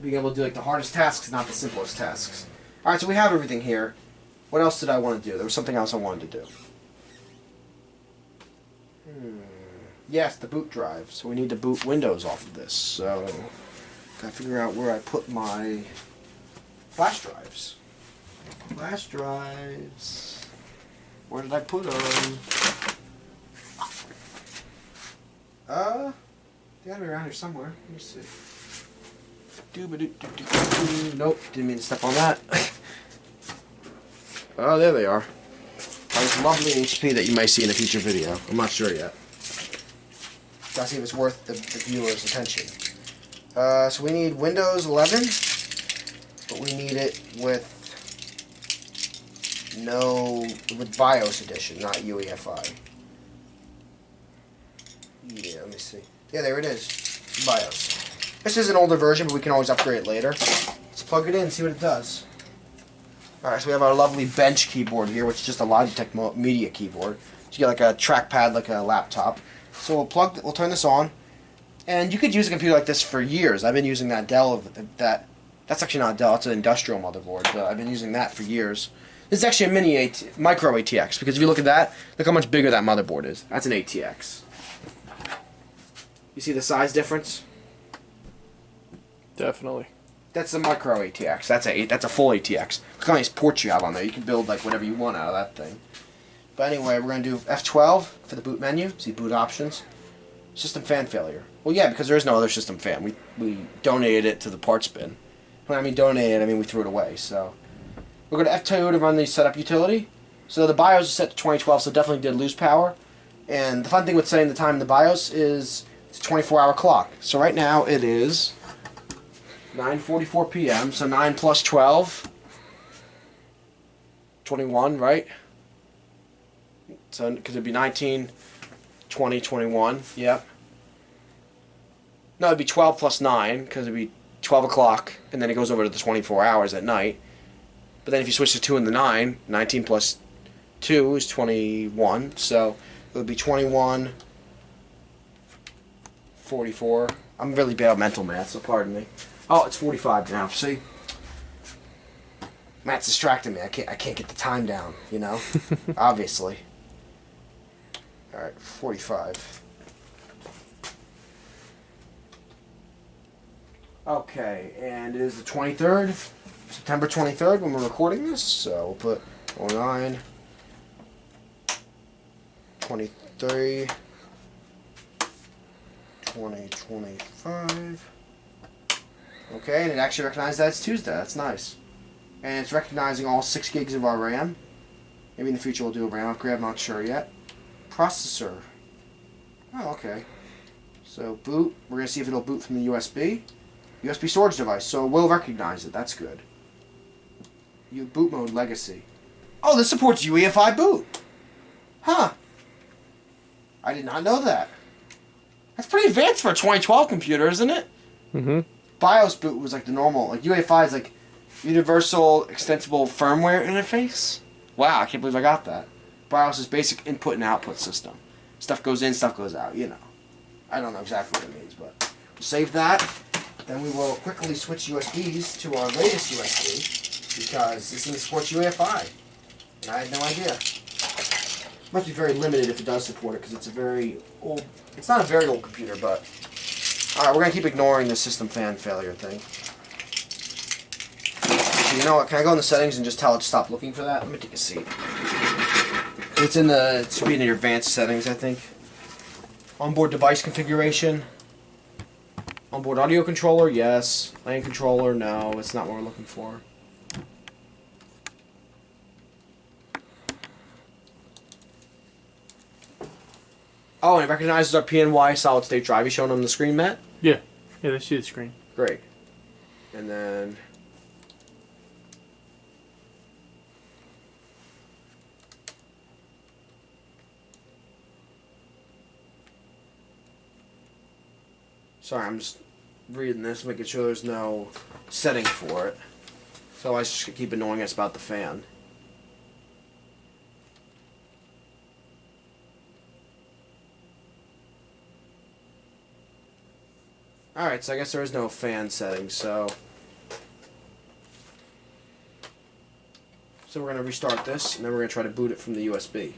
being able to do like the hardest tasks, not the simplest tasks. Alright, so we have everything here. What else did I want to do? There was something else I wanted to do. Yes, the boot drive. So we need to boot Windows off of this. So, gotta figure out where I put my flash drives. Flash drives. Where did I put them? They gotta be around here somewhere. Let me see. Nope, didn't mean to step on that. Oh, there they are. This lovely HP that you may see in a future video. I'm not sure yet. Gotta see if it's worth the viewer's attention. So we need Windows 11, but we need it with BIOS edition, not UEFI. Yeah, let me see. Yeah, there it is. BIOS. This is an older version, but we can always upgrade it later. Let's plug it in and see what it does. Alright, so we have our lovely bench keyboard here, which is just a Logitech media keyboard. So you get like a trackpad, like a laptop. So we'll turn this on, and you could use a computer like this for years. I've been using that Dell, that's actually not Dell, it's an industrial motherboard, but I've been using that for years. This is actually a micro ATX, because if you look at that, look how much bigger that motherboard is. That's an ATX. You see the size difference? Definitely. That's a micro ATX. That's a full ATX. Look how many ports you have on there. You can build like whatever you want out of that thing. But anyway, we're going to do F12 for the boot menu. See boot options. System fan failure. Well, yeah, because there is no other system fan. We donated it to the parts bin. When I mean donated, I mean we threw it away. So we're going to F2 to run the setup utility. So the BIOS is set to 2012, so definitely did lose power. And the fun thing with setting the time in the BIOS is it's a 24-hour clock. So right now it is 9:44 p.m. So 9 plus 12, 21, right? So, because it'd be 19, 20, 21, yep. No, it'd be 12 plus 9, because it'd be 12 o'clock, and then it goes over to the 24 hours at night. But then if you switch to 2 and the 9, 19 plus 2 is 21, so it would be 21, 44. I'm really bad at mental math, so pardon me. Oh, it's 45 now, see? Matt's distracting me. I can't get the time down, you know? Obviously. Alright, 45. Okay, and it is the 23rd, September 23rd when we're recording this, so we'll put 09, 23, 2025. Okay, and it actually recognizes that it's Tuesday. That's nice. And it's recognizing all 6 gigs of our RAM. Maybe in the future we'll do a RAM upgrade, I'm not sure yet. Processor. Oh, okay. So boot, we're going to see if it'll boot from the USB. USB storage device, so it will recognize it. That's good. Boot mode legacy. Oh, this supports UEFI boot. Huh. I did not know that. That's pretty advanced for a 2012 computer, isn't it? Mm-hmm. BIOS boot was like the normal, like UEFI is like Universal Extensible Firmware Interface. Wow, I can't believe I got that. BIOS is basic input and output system. Stuff goes in, stuff goes out, you know. I don't know exactly what it means, but we'll save that. Then we will quickly switch USBs to our latest USB because this thing supports UEFI. And I had no idea. Must be very limited if it does support it because it's a very old, it's not a very old computer, but Alright, we're going to keep ignoring the system fan failure thing. So you know what, can I go in the settings and just tell it to stop looking for that? Let me take a seat. It should be in your advanced settings, I think. Onboard device configuration. Onboard audio controller, yes. LAN controller, no. It's not what we're looking for. Oh, and it recognizes our PNY solid state drive. You showing them the screen, Matt? Yeah. Yeah, they see the screen. Great. And then... Sorry, I'm just reading this, making sure there's no setting for it. So I just keep annoying us about the fan. Alright, so I guess there is no fan setting, so we're going to restart this, and then we're going to try to boot it from the USB.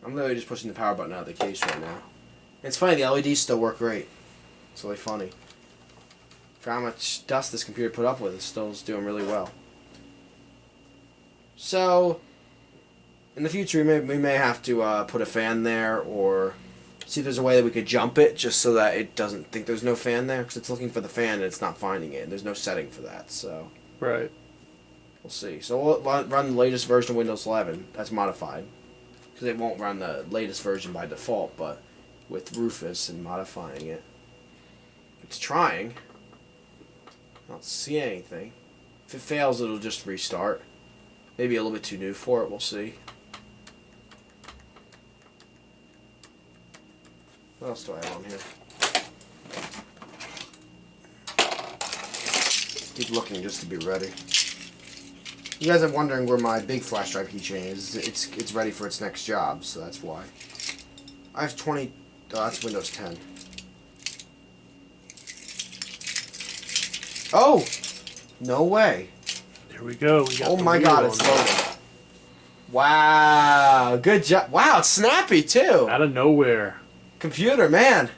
I'm literally just pushing the power button out of the case right now. It's funny, the LEDs still work great. It's really funny. For how much dust this computer put up with, it still is doing really well. So, in the future, we may have to put a fan there, or see if there's a way that we could jump it, just so that it doesn't think there's no fan there, because it's looking for the fan and it's not finding it, and there's no setting for that, so... Right. We'll see. So we'll run the latest version of Windows 11. That's modified. Because it won't run the latest version by default, but with Rufus and modifying it. It's trying. I don't see anything. If it fails, it'll just restart. Maybe a little bit too new for it, we'll see. What else do I have on here? Keep looking just to be ready. You guys are wondering where my big flash drive keychain is. It's ready for its next job, so that's why. I have 20... Oh, that's Windows 10. Oh! No way. There we go. We got Oh my god, it's loading. Wow, good job. Wow, it's snappy too. Out of nowhere. Computer, man.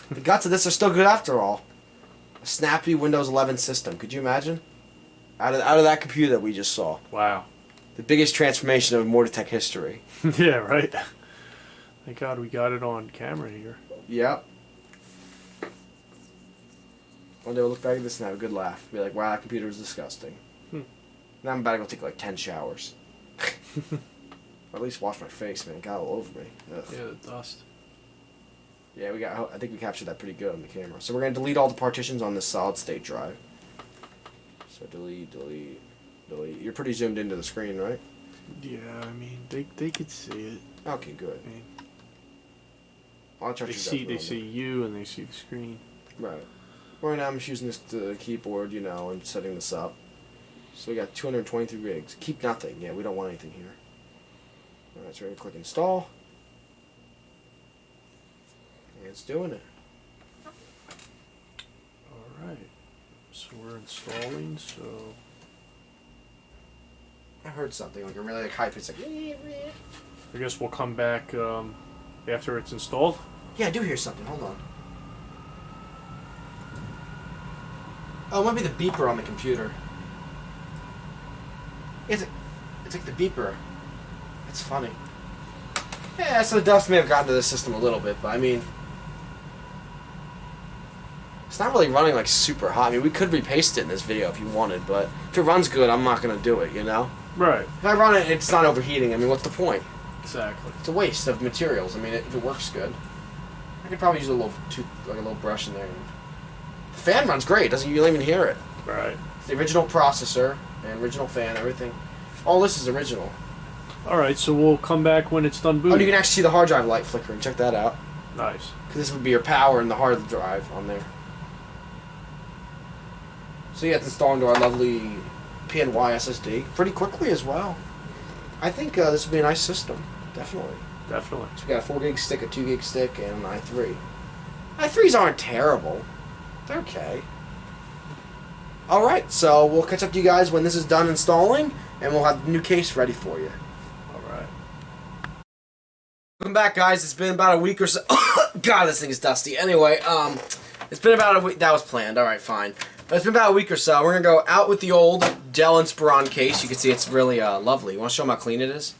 The guts of this are still good after all. A snappy Windows 11 system. Could you imagine? Out of that computer that we just saw. Wow. The biggest transformation of ImmortaTech history. Yeah, right. Thank God we got it on camera here. Yep. One day we'll look back at this and have a good laugh. Be like, wow, that computer is disgusting. Now I'm about to go take like 10 showers. Or at least wash my face, man. It got all over me. Ugh. Yeah, the dust. Yeah, I think we captured that pretty good on the camera. So we're going to delete all the partitions on this solid state drive. So delete, delete, delete. You're pretty zoomed into the screen, right? Yeah, I mean, they could see it. Okay, good. I mean, They see you and they see the screen. Right. Right now I'm just using this keyboard, you know, and setting this up. So we got 223 gigs. Keep nothing. Yeah, we don't want anything here. Alright, so we're going to click install. And it's doing it. Alright. So we're installing, so... I heard something, like a really high pitch, like... I guess we'll come back after it's installed. Yeah, I do hear something. Hold on. Oh, it might be the beeper on the computer. It's like the beeper. That's funny. Yeah, so the dust may have gotten to the system a little bit, but I mean... It's not really running like super hot. I mean, we could repaste it in this video if you wanted, but if it runs good, I'm not going to do it, you know? Right. If I run it, it's not overheating. I mean, what's the point? Exactly. It's a waste of materials. I mean, if it works good. I could probably use a little brush in there. The fan runs great. You don't even hear it. Right. It's the original processor and original fan, everything. All this is original. Alright, so we'll come back when it's done booting. Oh, you can actually see the hard drive light flickering. Check that out. Nice. Because this would be your power and the hard drive on there. So yeah, it's installed into our lovely PNY SSD pretty quickly as well. I think this would be a nice system. Definitely. Definitely. So we got a 4 gig stick, a 2 gig stick, and an i3. i3s aren't terrible. They're okay. Alright, so we'll catch up to you guys when this is done installing, and we'll have the new case ready for you. Welcome back, guys. It's been about a week or so. God, this thing is dusty. Anyway, it's been about a week. That was planned. All right, fine. But it's been about a week or so. We're gonna go out with the old Dell Inspiron case. You can see it's really lovely. You want to show them how clean it is?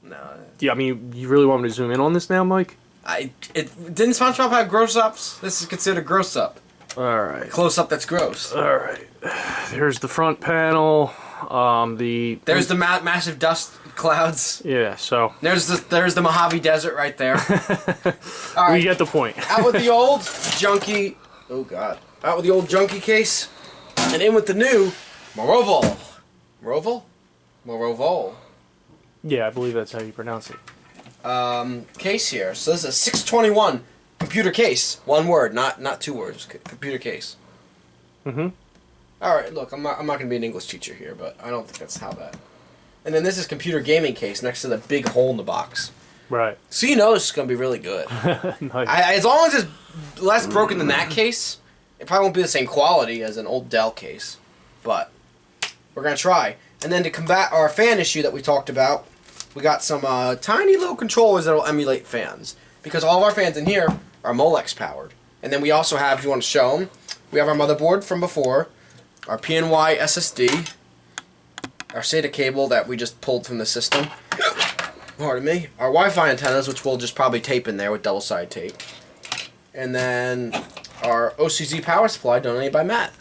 No. Yeah, I mean, you really want me to zoom in on this now, Mike? Didn't SpongeBob have gross ups? This is considered gross up. All right. Close up. That's gross. All right. There's the front panel. There's the massive dust clouds. Yeah. So there's the Mojave Desert right there. All right. We get the point. Out with the old junky. Oh God. Out with the old junky case, and in with the new RGB. RGB. Yeah, I believe that's how you pronounce it. Case here. So this is a 621 computer case. One word, not two words. Computer case. Mm-hmm. All right. Look, I'm not gonna be an English teacher here, but I don't think that's how that. And then this is computer gaming case next to the big hole in the box. Right. So you know this is gonna be really good. Nice. As long as it's less broken than that case, it probably won't be the same quality as an old Dell case. But we're gonna try. And then to combat our fan issue that we talked about, we got some tiny little controllers that will emulate fans. Because all of our fans in here are Molex powered. And then we also have, if you want to show them, we have our motherboard from before, our PNY SSD, our SATA cable that we just pulled from the system, pardon me, our Wi-Fi antennas, which we'll just probably tape in there with double-sided tape, and then our OCZ power supply donated by Matt.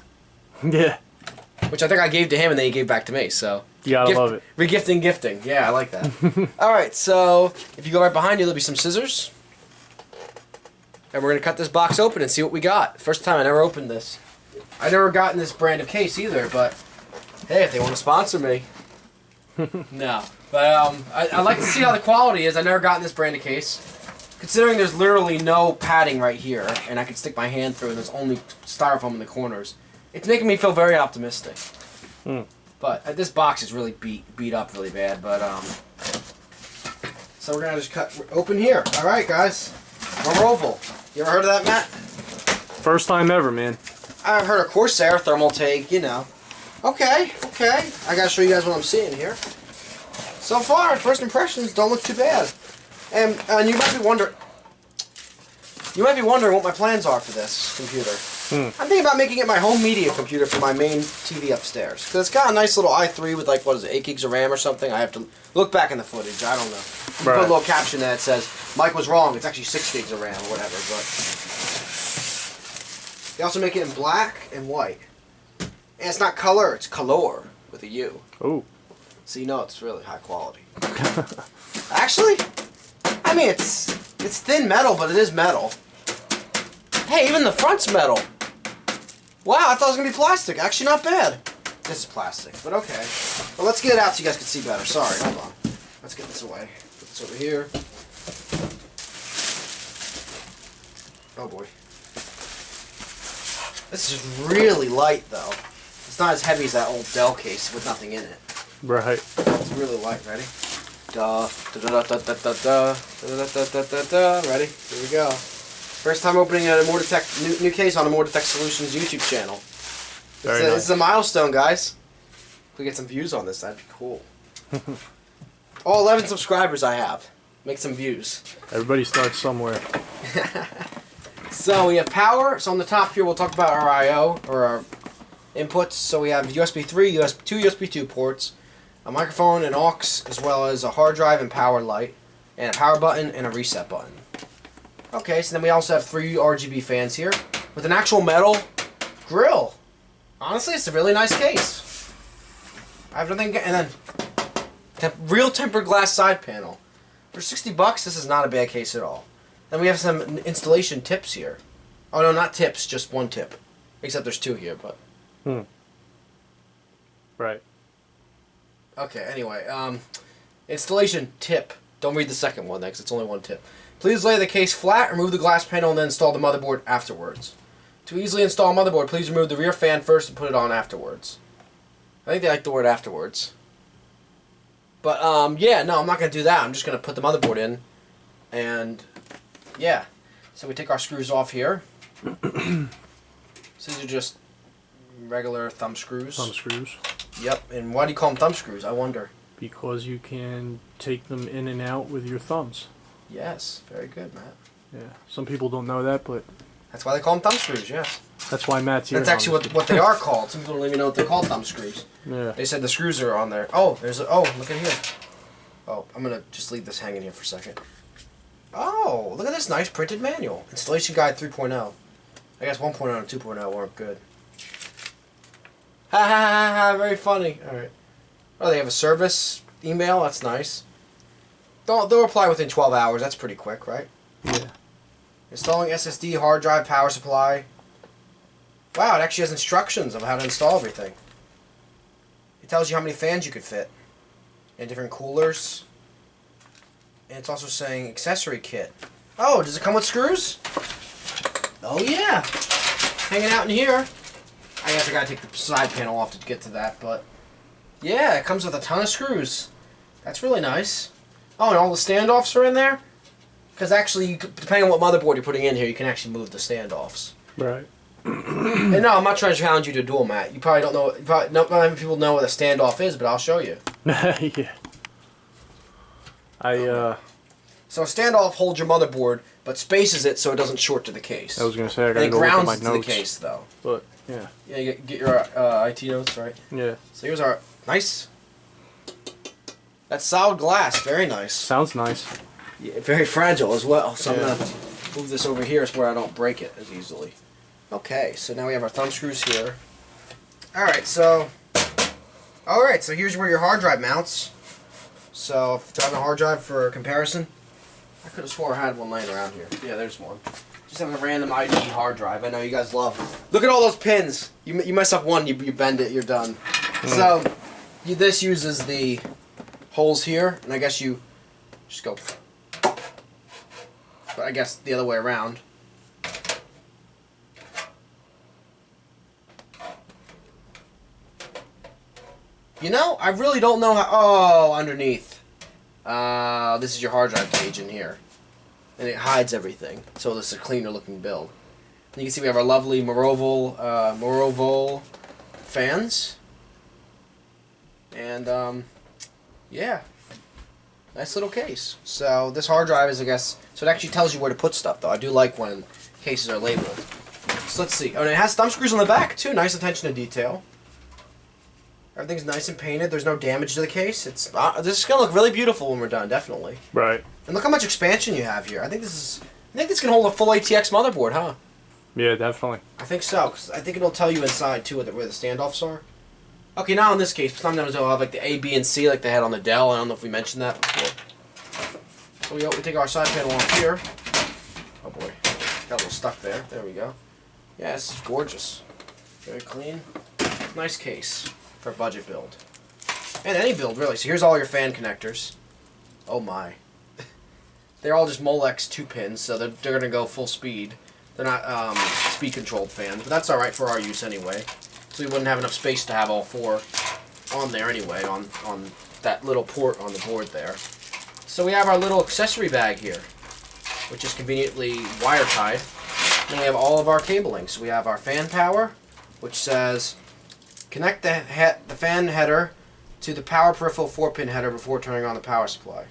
Yeah. Which I think I gave to him and then he gave back to me, so. You gotta love it. Regifting gifting. Yeah, I like that. Alright, so if you go right behind you, there'll be some scissors. And we're going to cut this box open and see what we got. First time I never opened this. I never gotten this brand of case either, but hey, if they want to sponsor me. No. But I like to see how the quality is. I've never gotten this brand of case. Considering there's literally no padding right here, and I can stick my hand through and there's only styrofoam in the corners. It's making me feel very optimistic. But this box is really beat up really bad. But so we're gonna just cut open here. All right, guys. RGB. You ever heard of that, Matt? First time ever, man. I've heard of Corsair, Thermaltake, you know. Okay. I gotta show you guys what I'm seeing here. So far, first impressions don't look too bad. And you might be wondering what my plans are for this computer. I'm thinking about making it my home media computer for my main TV upstairs. Because it's got a nice little i3 with like, what is it, 8 gigs of RAM or something? I have to look back in the footage, I don't know. Right. Put a little caption that says, Mike was wrong, it's actually 6 gigs of RAM or whatever. But they also make it in black and white. And it's not color, it's color with a U. Oh. So you know it's really high quality. Actually, I mean it's thin metal, but it is metal. Hey, even the front's metal. Wow, I thought it was gonna be plastic. Actually, not bad. This is plastic, but okay. Well, let's get it out so you guys can see better. Sorry, hold on. Let's get this away. Put this over here. Oh boy. This is really light, though. It's not as heavy as that old Dell case with nothing in it. Right. It's really light. Ready? Da da da da da da da da da da da da. Ready? Here we go. First time opening an ImmortaTech new case on ImmortaTech Solutions YouTube channel. This is a milestone, guys. If we get some views on this, that'd be cool. All 11 subscribers I have. Make some views. Everybody starts somewhere. So we have power. So on the top here, we'll talk about our I/O or our inputs. So we have USB 3, two USB 2 ports, a microphone, an aux, as well as a hard drive and power light, and a power button and a reset button. Okay, so then we also have 3 RGB fans here with an actual metal grill. Honestly, it's a really nice case. I have nothing, and then real tempered glass side panel. For $60, this is not a bad case at all. Then we have some installation tips here. Oh no, not tips, just one tip. Except there's 2 here, but. Right. Okay, anyway, installation tip. Don't read the second one, because it's only one tip. Please lay the case flat, remove the glass panel, and then install the motherboard afterwards. To easily install a motherboard, please remove the rear fan first and put it on afterwards. I think they like the word afterwards. But, yeah, no, I'm not going to do that. I'm just going to put the motherboard in. And, yeah. So we take our screws off here. So these are just regular thumb screws. Thumb screws. Yep. And why do you call them thumb screws? I wonder. Because you can take them in and out with your thumbs. Yes, very good, Matt. Yeah, some people don't know that, but that's why they call them thumb screws. Yes. That's why Matt's here. That's actually what they are called. Some people don't even know what they're called, thumb screws. Yeah. They said the screws are on there. Oh, oh, look at here. Oh, I'm gonna just leave this hanging here for a second. Oh, look at this nice printed manual. Installation Guide 3.0. I guess 1.0 and 2.0 weren't good. Ha ha ha ha, very funny. Alright. Oh, they have a service email, that's nice. They'll reply within 12 hours, that's pretty quick, right? Yeah. Installing SSD, hard drive, power supply. Wow, it actually has instructions of how to install everything. It tells you how many fans you could fit. And different coolers. And it's also saying accessory kit. Oh, does it come with screws? Oh yeah. Hanging out in here. I guess I gotta take the side panel off to get to that, but yeah, it comes with a ton of screws. That's really nice. Oh, and all the standoffs are in there? Because actually, depending on what motherboard you're putting in here, you can actually move the standoffs. Right. And no, I'm not trying to challenge you to duel, Matt. You probably don't know. Not many people know what a standoff is, but I'll show you. Yeah. So a standoff holds your motherboard, but spaces it so it doesn't short to the case. I was gonna say I gotta and it go look at grounds my to notes. the case, though. But yeah. Yeah, you get your IT notes, right? Yeah. So here's our nice. That's solid glass, very nice. Sounds nice. Yeah, very fragile as well. So I'm gonna move this over here so where I don't break it as easily. Okay, so now we have our thumb screws here. Alright, so here's where your hard drive mounts. So if you're having a hard drive for comparison, I could have swore I had one laying around here. Yeah, there's one. Just having a random ID hard drive. I know you guys love. Look at all those pins. You mess up one, you bend it, you're done. So this uses the holes here, and I guess you just go. But I guess the other way around. You know, I really don't know how... Oh, underneath. This is your hard drive cage in here. And it hides everything. So this is a cleaner looking build. And you can see we have our lovely Morovol fans. And, yeah. Nice little case. So this hard drive is, I guess... So it actually tells you where to put stuff, though. I do like when cases are labeled. So let's see. Oh, and it has thumb screws on the back, too. Nice attention to detail. Everything's nice and painted. There's no damage to the case. It's this is gonna look really beautiful when we're done, definitely. Right. And look how much expansion you have here. I think this can hold a full ATX motherboard, huh? Yeah, definitely. I think so, because I think it'll tell you inside too where the standoffs are. Okay, now in this case, sometimes they'll have like the A, B, and C like they had on the Dell. I don't know if we mentioned that before. So we take our side panel off here. Oh boy, got a little stuck there. There we go. Yeah, this is gorgeous. Very clean. Nice case for a budget build. And any build, really. So here's all your fan connectors. Oh my. They're all just Molex 2-pins, so they're going to go full speed. They're not speed-controlled fans, but that's alright for our use anyway. So we wouldn't have enough space to have all four on there anyway, on that little port on the board there. So we have our little accessory bag here, which is conveniently wire-tied. Then we have all of our cabling. So we have our fan power, which says... Connect the fan header to the power peripheral 4-pin header before turning on the power supply.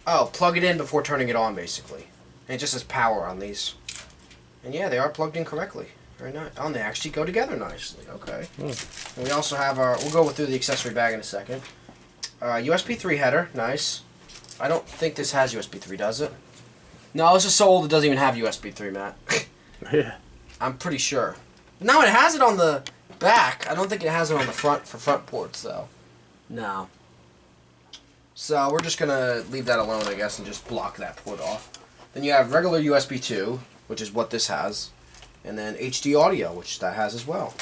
Oh, plug it in before turning it on, basically. And it just says power on these. And yeah, they are plugged in correctly. Very nice. Oh, and they actually go together nicely. Okay. And we also have our... We'll go through the accessory bag in a second. USB 3 header. Nice. I don't think this has USB 3, does it? No, this is so old it doesn't even have USB 3, Matt. Yeah. I'm pretty sure. No, it has it on the back. I don't think it has it on the front for front ports, though. No. So we're just going to leave that alone, I guess, and just block that port off. Then you have regular USB 2, which is what this has. And then HD audio, which that has as well.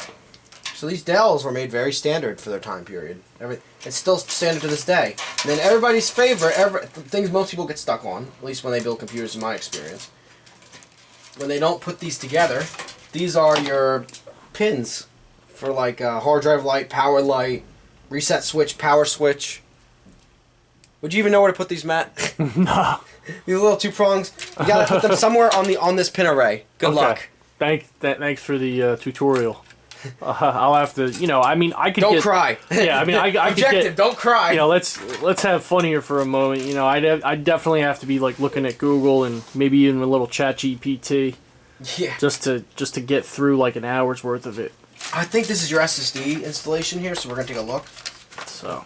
So these Dells were made very standard for their time period. It's still standard to this day. And then everybody's favorite, things most people get stuck on, at least when they build computers in my experience. When they don't put these together, these are your pins for like hard drive light, power light, reset switch, power switch. Would you even know where to put these, Matt? No. These little 2 prongs. You gotta put them somewhere on this pin array. Good luck. Thanks for the tutorial. I'll have to, you know, I mean, I could Don't get, cry. Yeah, I mean, I could Objective, get, don't cry. you know, let's have fun here for a moment. You know, I'd definitely have to be like looking at Google and maybe even a little Chat GPT, Yeah. just to get through like an hour's worth of it. I think this is your SSD installation here, so we're gonna take a look. So.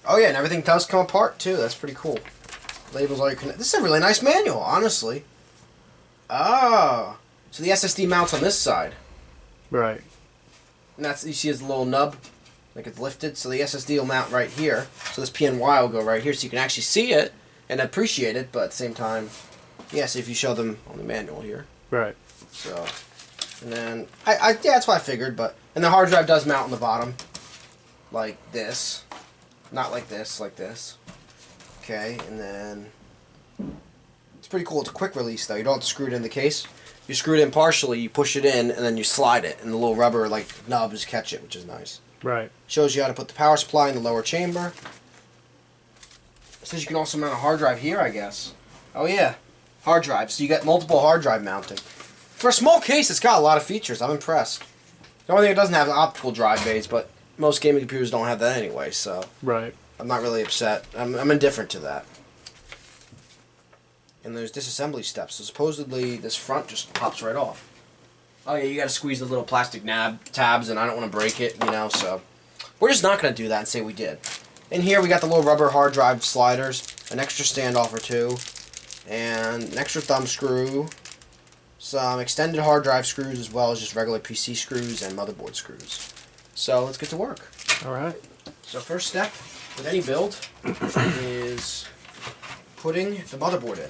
Oh yeah, and everything does come apart too. That's pretty cool. Labels all your connect. This is a really nice manual, honestly. Oh, so the SSD mounts on this side. Right. And that's, you see his little nub, like it's lifted, so the SSD will mount right here. So this PNY will go right here, so you can actually see it and appreciate it, but at the same time, yeah, so if you show them on the manual here. Right. So, and then, yeah, that's what I figured, but, and the hard drive does mount on the bottom, like this. Not like this, like this. Okay, and then, it's pretty cool. It's a quick release, though. You don't have to screw it in the case. You screw it in partially, you push it in, and then you slide it, and the little rubber like nubs catch it, which is nice. Right. Shows you how to put the power supply in the lower chamber. It says you can also mount a hard drive here, I guess. Oh yeah, hard drive. So you get multiple hard drive mounting. For a small case, it's got a lot of features. I'm impressed. The only thing it doesn't have is optical drive bays, but most gaming computers don't have that anyway, so Right. I'm not really upset. I'm indifferent to that. And there's disassembly steps. So supposedly this front just pops right off. Oh yeah, you gotta squeeze the little plastic tabs, and I don't want to break it, you know, so we're just not gonna do that and say we did. In here we got the little rubber hard drive sliders, an extra standoff or two, and an extra thumb screw, some extended hard drive screws, as well as just regular PC screws and motherboard screws. So let's get to work. All right. So first step with any build is putting the motherboard in.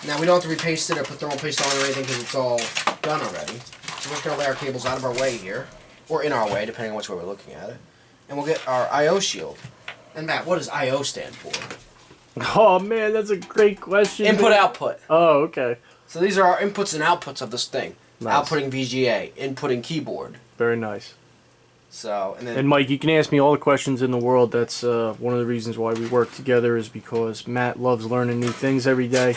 Now we don't have to repaste it or put thermal paste on or anything because it's all done already. So we're just going to lay our cables out of our way here, or in our way depending on which way we're looking at it. And we'll get our I/O shield. And Matt, what does I/O stand for? Oh man, that's a great question. Input output. Oh, okay. So these are our inputs and outputs of this thing. Nice. Outputting VGA, inputting keyboard. Very nice. So and then And Mike, you can ask me all the questions in the world. That's one of the reasons why we work together, is because Matt loves learning new things every day,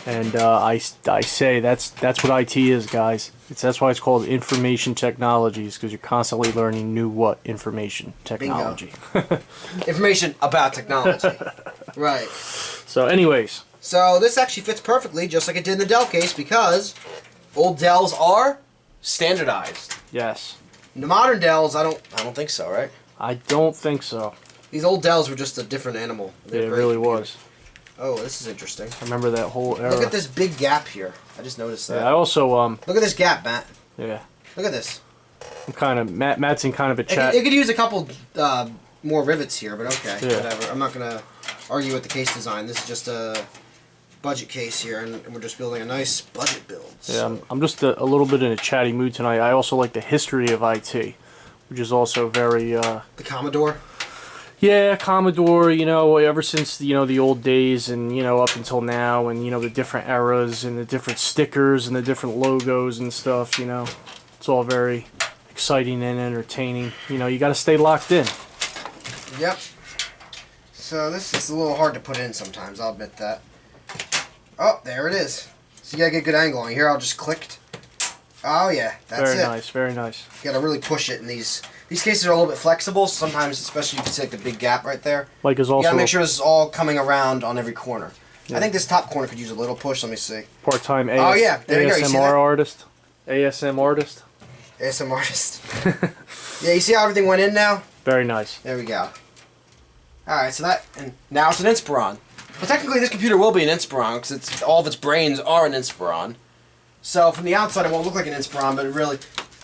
and I say that's what IT is, guys. That's why it's called information technologies, because you're constantly learning new information technology. information about technology. Right. So, anyways, So this actually fits perfectly, just like it did in the Dell case, because old Dells are standardized. yes, The modern Dells, I don't think so, right? I don't think so. These old Dells were just a different animal. They're It great really computers. was. Oh, this is interesting. I remember that whole era. Look at this big gap here. I just noticed that. Yeah, I also Look at this gap, Matt. yeah, Look at this. I'm kind of Matt's in kind of a chat. It could use a couple more rivets here, but okay, Yeah. whatever. I'm not gonna argue with the case design. This is just a budget case here, and we're just building a nice budget build. Yeah, I'm just a little bit in a chatty mood tonight. I also like the history of IT, which is also very The Commodore. yeah, Commodore, you know, ever since the old days, and up until now, and the different eras and the different stickers and the different logos and stuff, it's all very exciting and entertaining. You got to stay locked in. Yep. So this is a little hard to put in sometimes, I'll admit that. Oh, there it is. So you gotta get a good angle on here. I'll just clicked. Oh yeah, that's Very it. nice, very nice. You gotta really push it, and these cases are a little bit flexible. Sometimes, especially, you can see like the big gap right there. Mike is You also gotta make sure this is all coming around on every corner. Yeah. I think this top corner could use a little push. Let me see. part-time Oh, yeah, there you go. You see that? ASMR artist. ASM artist. ASM artist. Yeah, you see how everything went in now? Very nice. There we go. Alright, so and now it's an Inspiron. Well, technically this computer will be an Inspiron, because all of its brains are an Inspiron. So from the outside it won't look like an Inspiron, but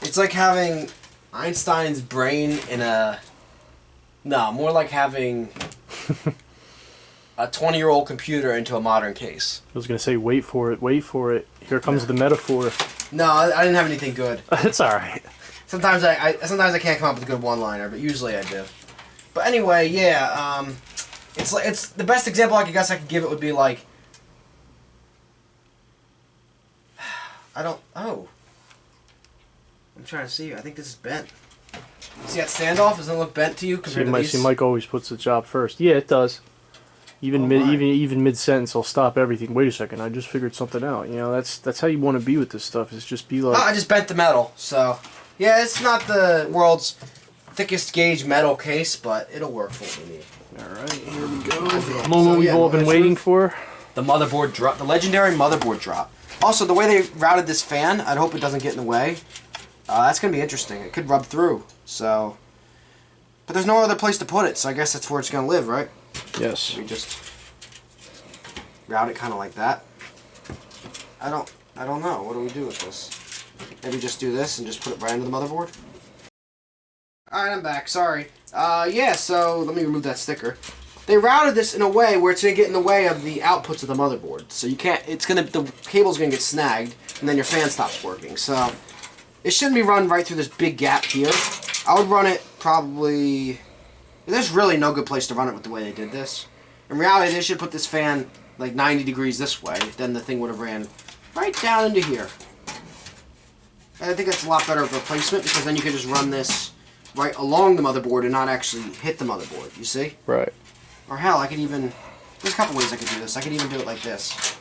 it's like having Einstein's brain in a... No, more like having a 20-year-old computer into a modern case. I was going to say, wait for it, wait for it. Here comes the metaphor. No, I didn't have anything good. It's alright. Sometimes I can't come up with a good one-liner, but usually I do. But anyway, yeah, it's the best example I guess I could give it would be like, I'm trying to see. I think this is bent. See that standoff? Doesn't it look bent to you compared to these? Mike always puts the job first. Yeah, it does. Even mid sentence, I'll stop everything. Wait a second, I just figured something out. That's how you want to be with this stuff. Is just be like. Oh, I just bent the metal, so Yeah, it's not the world's thickest gauge metal case, but it'll work for what we need. Alright, here we go. The moment we've all been waiting for. The motherboard drop. The legendary motherboard drop. Also, the way they routed this fan, I'd hope it doesn't get in the way. That's going to be interesting. It could rub through, so... But there's no other place to put it, so I guess that's where it's going to live, right? Yes. We just route it kind of like that. I don't know. What do we do with this? Maybe just do this and just put it right into the motherboard? Alright, I'm back. Sorry. Yeah, so let me remove that sticker. They routed this in a way where it's going to get in the way of the outputs of the motherboard. So you can't, the cable's going to get snagged, and then your fan stops working. So it shouldn't be run right through this big gap here. I would run it probably, there's really no good place to run it with the way they did this. In reality, they should put this fan like 90 degrees this way, then the thing would have ran right down into here. And I think that's a lot better of a placement, because then you can just run this right along the motherboard and not actually hit the motherboard, you see? Right. Or hell, I could even, there's a couple ways I could do this. I could even do it like this.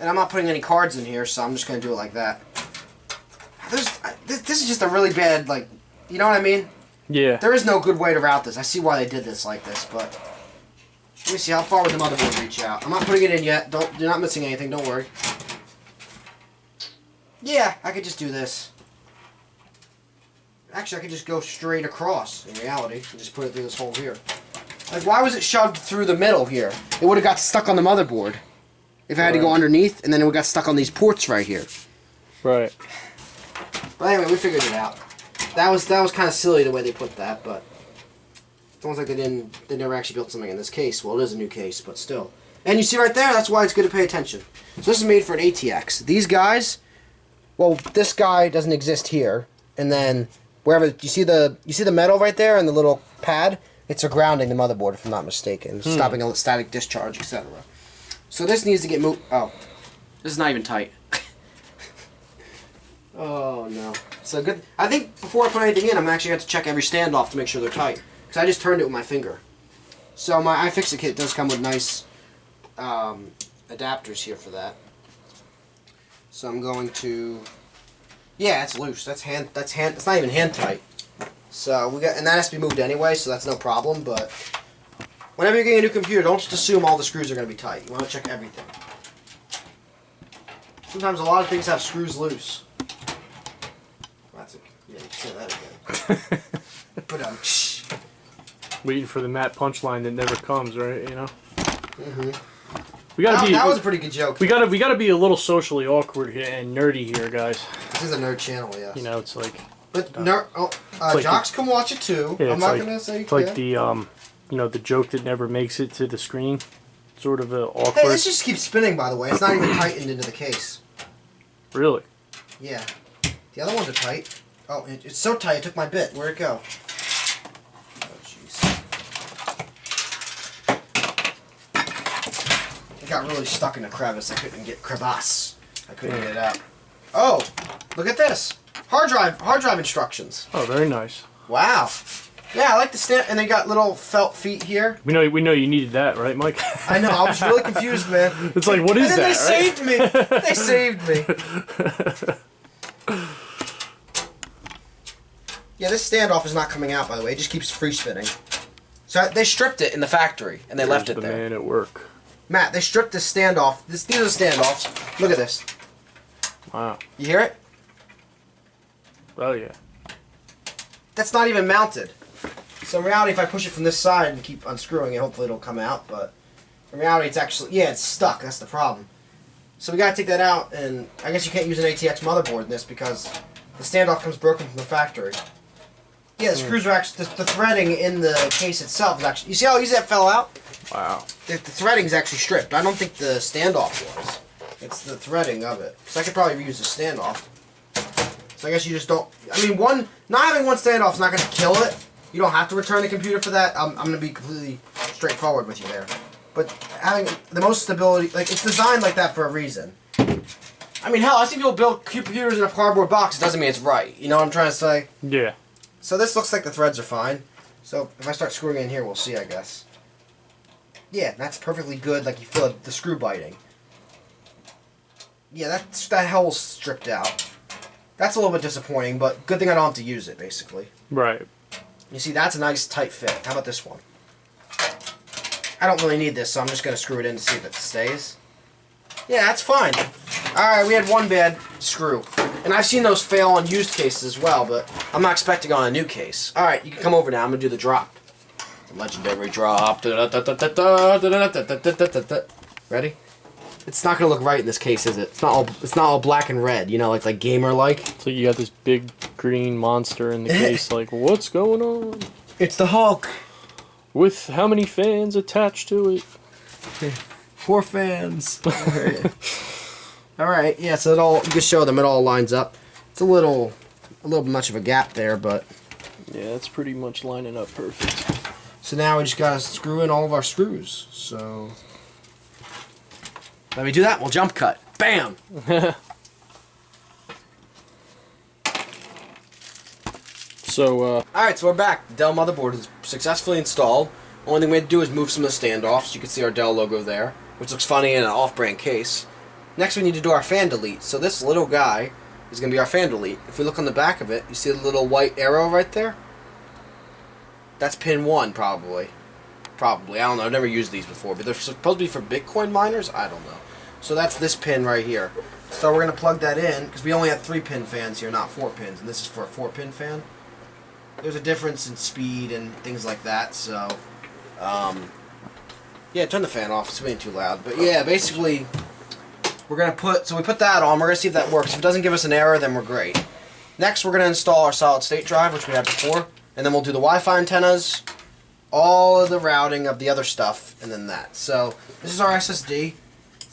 And I'm not putting any cards in here, so I'm just going to do it like that. This is just a really bad, like, you know what I mean? Yeah. There is no good way to route this. I see why they did this like this, but let me see, how far would the motherboard reach out? I'm not putting it in yet. You're not missing anything, don't worry. Yeah, I could just do this. Actually, I could just go straight across, in reality, and just put it through this hole here. Like, why was it shoved through the middle here? It would have got stuck on the motherboard. If I had to go underneath, and then it would have got stuck on these ports right here. Right. But anyway, we figured it out. That was kind of silly the way they put that, but it's almost like they never actually built something in this case. Well, it is a new case, but still. And you see right there, that's why it's good to pay attention. So this is made for an ATX. These guys, well, this guy doesn't exist here, and then wherever you see the metal right there and the little pad, it's for grounding the motherboard, if I'm not mistaken, stopping a static discharge, etc. So this needs to get moved. Oh, this is not even tight. Oh no. So good. I think before I put anything in, I'm actually going to check every standoff to make sure they're tight, because I just turned it with my finger. So my iFixit kit does come with nice adapters here for that. So I'm going to. Yeah, it's loose. That's hand. It's not even hand tight. So we got, and that has to be moved anyway, so that's no problem. But whenever you're getting a new computer, don't just assume all the screws are going to be tight. You want to check everything. Sometimes a lot of things have screws loose. That's it. Yeah, you can say that again. But waiting for the Matt punchline that never comes, right? You know. Mm-hmm. We gotta that was a pretty good joke. We gotta be a little socially awkward here and nerdy here, guys. This is a nerd channel, yes. You know, it's like. But like jocks can watch it too. Yeah, I'm not gonna say. It's like the you know, the joke that never makes it to the screen. Sort of awkward. Hey, this just keeps spinning. By the way, it's not even tightened into the case. Really? Yeah. The other ones are tight. Oh, it's so tight. It took my bit. Where'd it go? Oh, jeez. It got really stuck in a crevice. I couldn't get I couldn't get it out. Oh, look at this. Hard drive instructions. Oh, very nice. Wow. Yeah, I like the stamp, and they got little felt feet here. We know you needed that, right, Mike? I know. I was really confused, man. It's like, what is that? And then they saved me. They saved me. Yeah, this standoff is not coming out, by the way. It just keeps free spinning. So they stripped it in the factory, and they left it there. The man at work. Matt, they stripped this standoff. These are the standoffs. Look at this. Wow. You hear it? Oh yeah. That's not even mounted. So in reality, if I push it from this side and keep unscrewing it, hopefully it'll come out. But in reality, it's actually, yeah, it's stuck. That's the problem. So we gotta take that out, and I guess you can't use an ATX motherboard in this because the standoff comes broken from the factory. Yeah, the screws are actually, the threading in the case itself is actually, you see how easy that fell out? Wow. The threading is actually stripped. I don't think the standoff was. It's the threading of it. So I could probably reuse the standoff. So I guess you just don't, I mean, not having one standoff is not going to kill it. You don't have to return the computer for that. I'm going to be completely straightforward with you there. But having the most stability, like, it's designed like that for a reason. I mean, hell, I see people build computers in a cardboard box. It doesn't mean it's right. You know what I'm trying to say? Yeah. So this looks like the threads are fine. So if I start screwing in here, we'll see, I guess. Yeah, that's perfectly good, like you feel the screw biting. yeah, that hell's stripped out. That's a little bit disappointing, but good thing I don't have to use it, basically. Right. You see, that's a nice tight fit. How about this one? I don't really need this, so I'm just going to screw it in to see if it stays. Yeah, that's fine. Alright, we had one bad screw. And I've seen those fail on used cases as well, but I'm not expecting on a new case. Alright, you can come over now. I'm going to do the drop. The legendary drop. Ready? It's not going to look right in this case, is it? It's not all black and red, you know, like gamer-like. So you got this big green monster in the case, like, what's going on? It's the Hulk. With how many fans attached to it? 4 fans. Alright, yeah, so you can show them, it all lines up. It's a little much of a gap there, but... Yeah, it's pretty much lining up perfect. So now we just gotta screw in all of our screws, so... Let me do that, we'll jump cut. Bam! So, Alright, so we're back. The Dell motherboard is successfully installed. Only thing we had to do is move some of the standoffs. You can see our Dell logo there, which looks funny in an off-brand case. Next we need to do our fan delete. So this little guy is going to be our fan delete. If we look on the back of it, you see the little white arrow right there? That's pin 1, probably. Probably. I don't know. I've never used these before, but they're supposed to be for Bitcoin miners? I don't know. So that's this pin right here. So we're going to plug that in, because we only have 3-pin fans here, not 4 pins, and this is for a 4-pin fan. There's a difference in speed and things like that, so... yeah, turn the fan off. It's being too loud. But yeah, basically, we're going to put... So we put that on. We're going to see if that works. If it doesn't give us an error, then we're great. Next, we're going to install our solid-state drive, which we had before. And then we'll do the Wi-Fi antennas, all of the routing of the other stuff, and then that. So this is our SSD.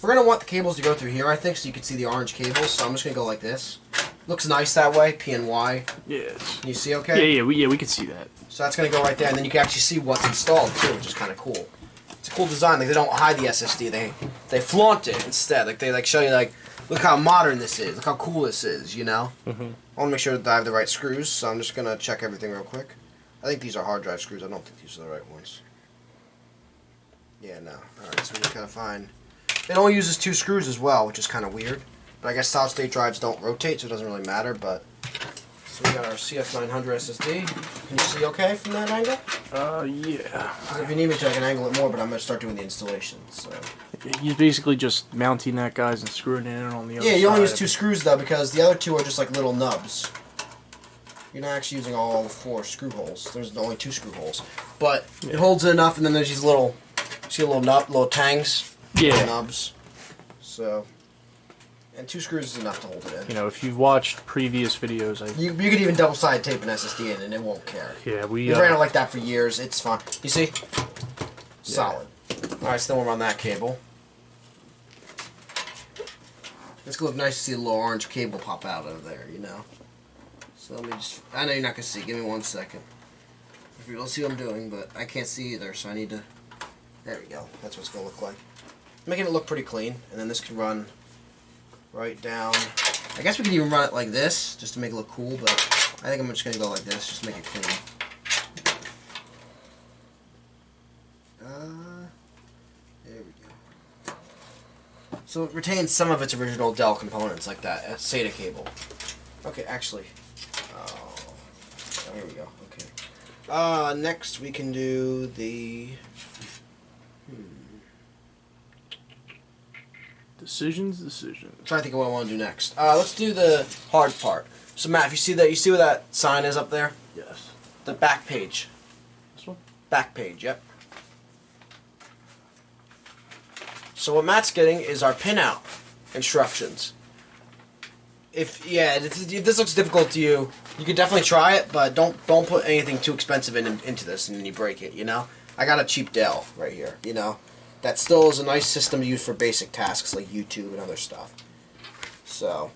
We're going to want the cables to go through here, I think, so you can see the orange cables. So I'm just going to go like this. Looks nice that way, PNY. yes. Can you see okay? Yeah, we can see that. So that's going to go right there, and then you can actually see what's installed, too, which is kind of cool. It's a cool design. Like, they don't hide the SSD. They flaunt it instead. Like, they show you, like, look how modern this is. Look how cool this is, you know? Mm-hmm. I want to make sure that I have the right screws, so I'm just going to check everything real quick. I think these are hard drive screws. I don't think these are the right ones. Yeah, no. Alright, so we just got to find... It only uses 2 screws as well, which is kind of weird. But I guess solid-state drives don't rotate, so it doesn't really matter, but... So we got our CF900 SSD. Can you see okay from that angle? Yeah. If you need me to, I can angle it more, but I'm going to start doing the installation, so... He's basically just mounting that, guys, and screwing it in on the other side. Yeah, you only use 2 screws, though, because the other 2 are just like little nubs. You're not actually using all 4 screw holes. There's only 2 screw holes. But it holds it enough, and then there's these little... See a little tangs? Yeah. Little nubs. So... And 2 screws is enough to hold it in. You know, if you've watched previous videos, You could even double-sided tape an SSD in, and it won't care. Yeah, we ran it like that for years. It's fine. You see? Solid. Alright, so then we'll run that cable. It's going to look nice to see a little orange cable pop out of there, you know? So let me just... I know you're not going to see. Give me 1 second. If you don't see what I'm doing, but I can't see either, so I need to... There we go. That's what it's going to look like. Making it look pretty clean, and then this can run... right down. I guess we could even run it like this, just to make it look cool, but I think I'm just going to go like this, just to make it clean. There we go. So it retains some of its original Dell components, like that SATA cable. Okay, actually. Oh, there we go. Okay. Next we can do the... Decisions. I'm trying to think of what I want to do next. Let's do the hard part. So Matt, if you see that, you see where that sign is up there? Yes. The back page. This one? Back page, yep. So what Matt's getting is our pinout instructions. If this looks difficult to you, you can definitely try it, but don't put anything too expensive into this and then you break it, you know? I got a cheap Dell right here, you know? That still is a nice system to use for basic tasks like YouTube and other stuff. So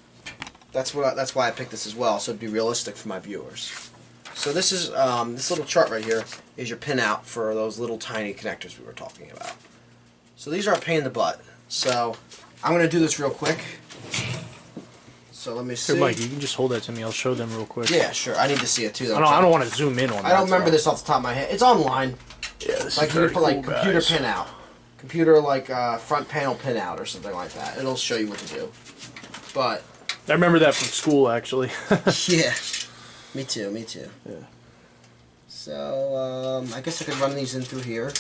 that's why I picked this as well, so it'd be realistic for my viewers. So this is this little chart right here is your pinout for those little tiny connectors we were talking about. So these are a pain in the butt. So I'm gonna do this real quick. So let me see. Here, Mike, you can just hold that to me. I'll show them real quick. Yeah, sure. I need to see it too. I don't want to zoom in on that. I don't remember this off the top of my head. It's online. Yeah, this like is you very put like cool, computer guys. pinout. computer like front panel pinout or something like that. It'll show you what to do. But I remember that from school, actually. yeah, me too. Yeah. So I guess I could run these in through here.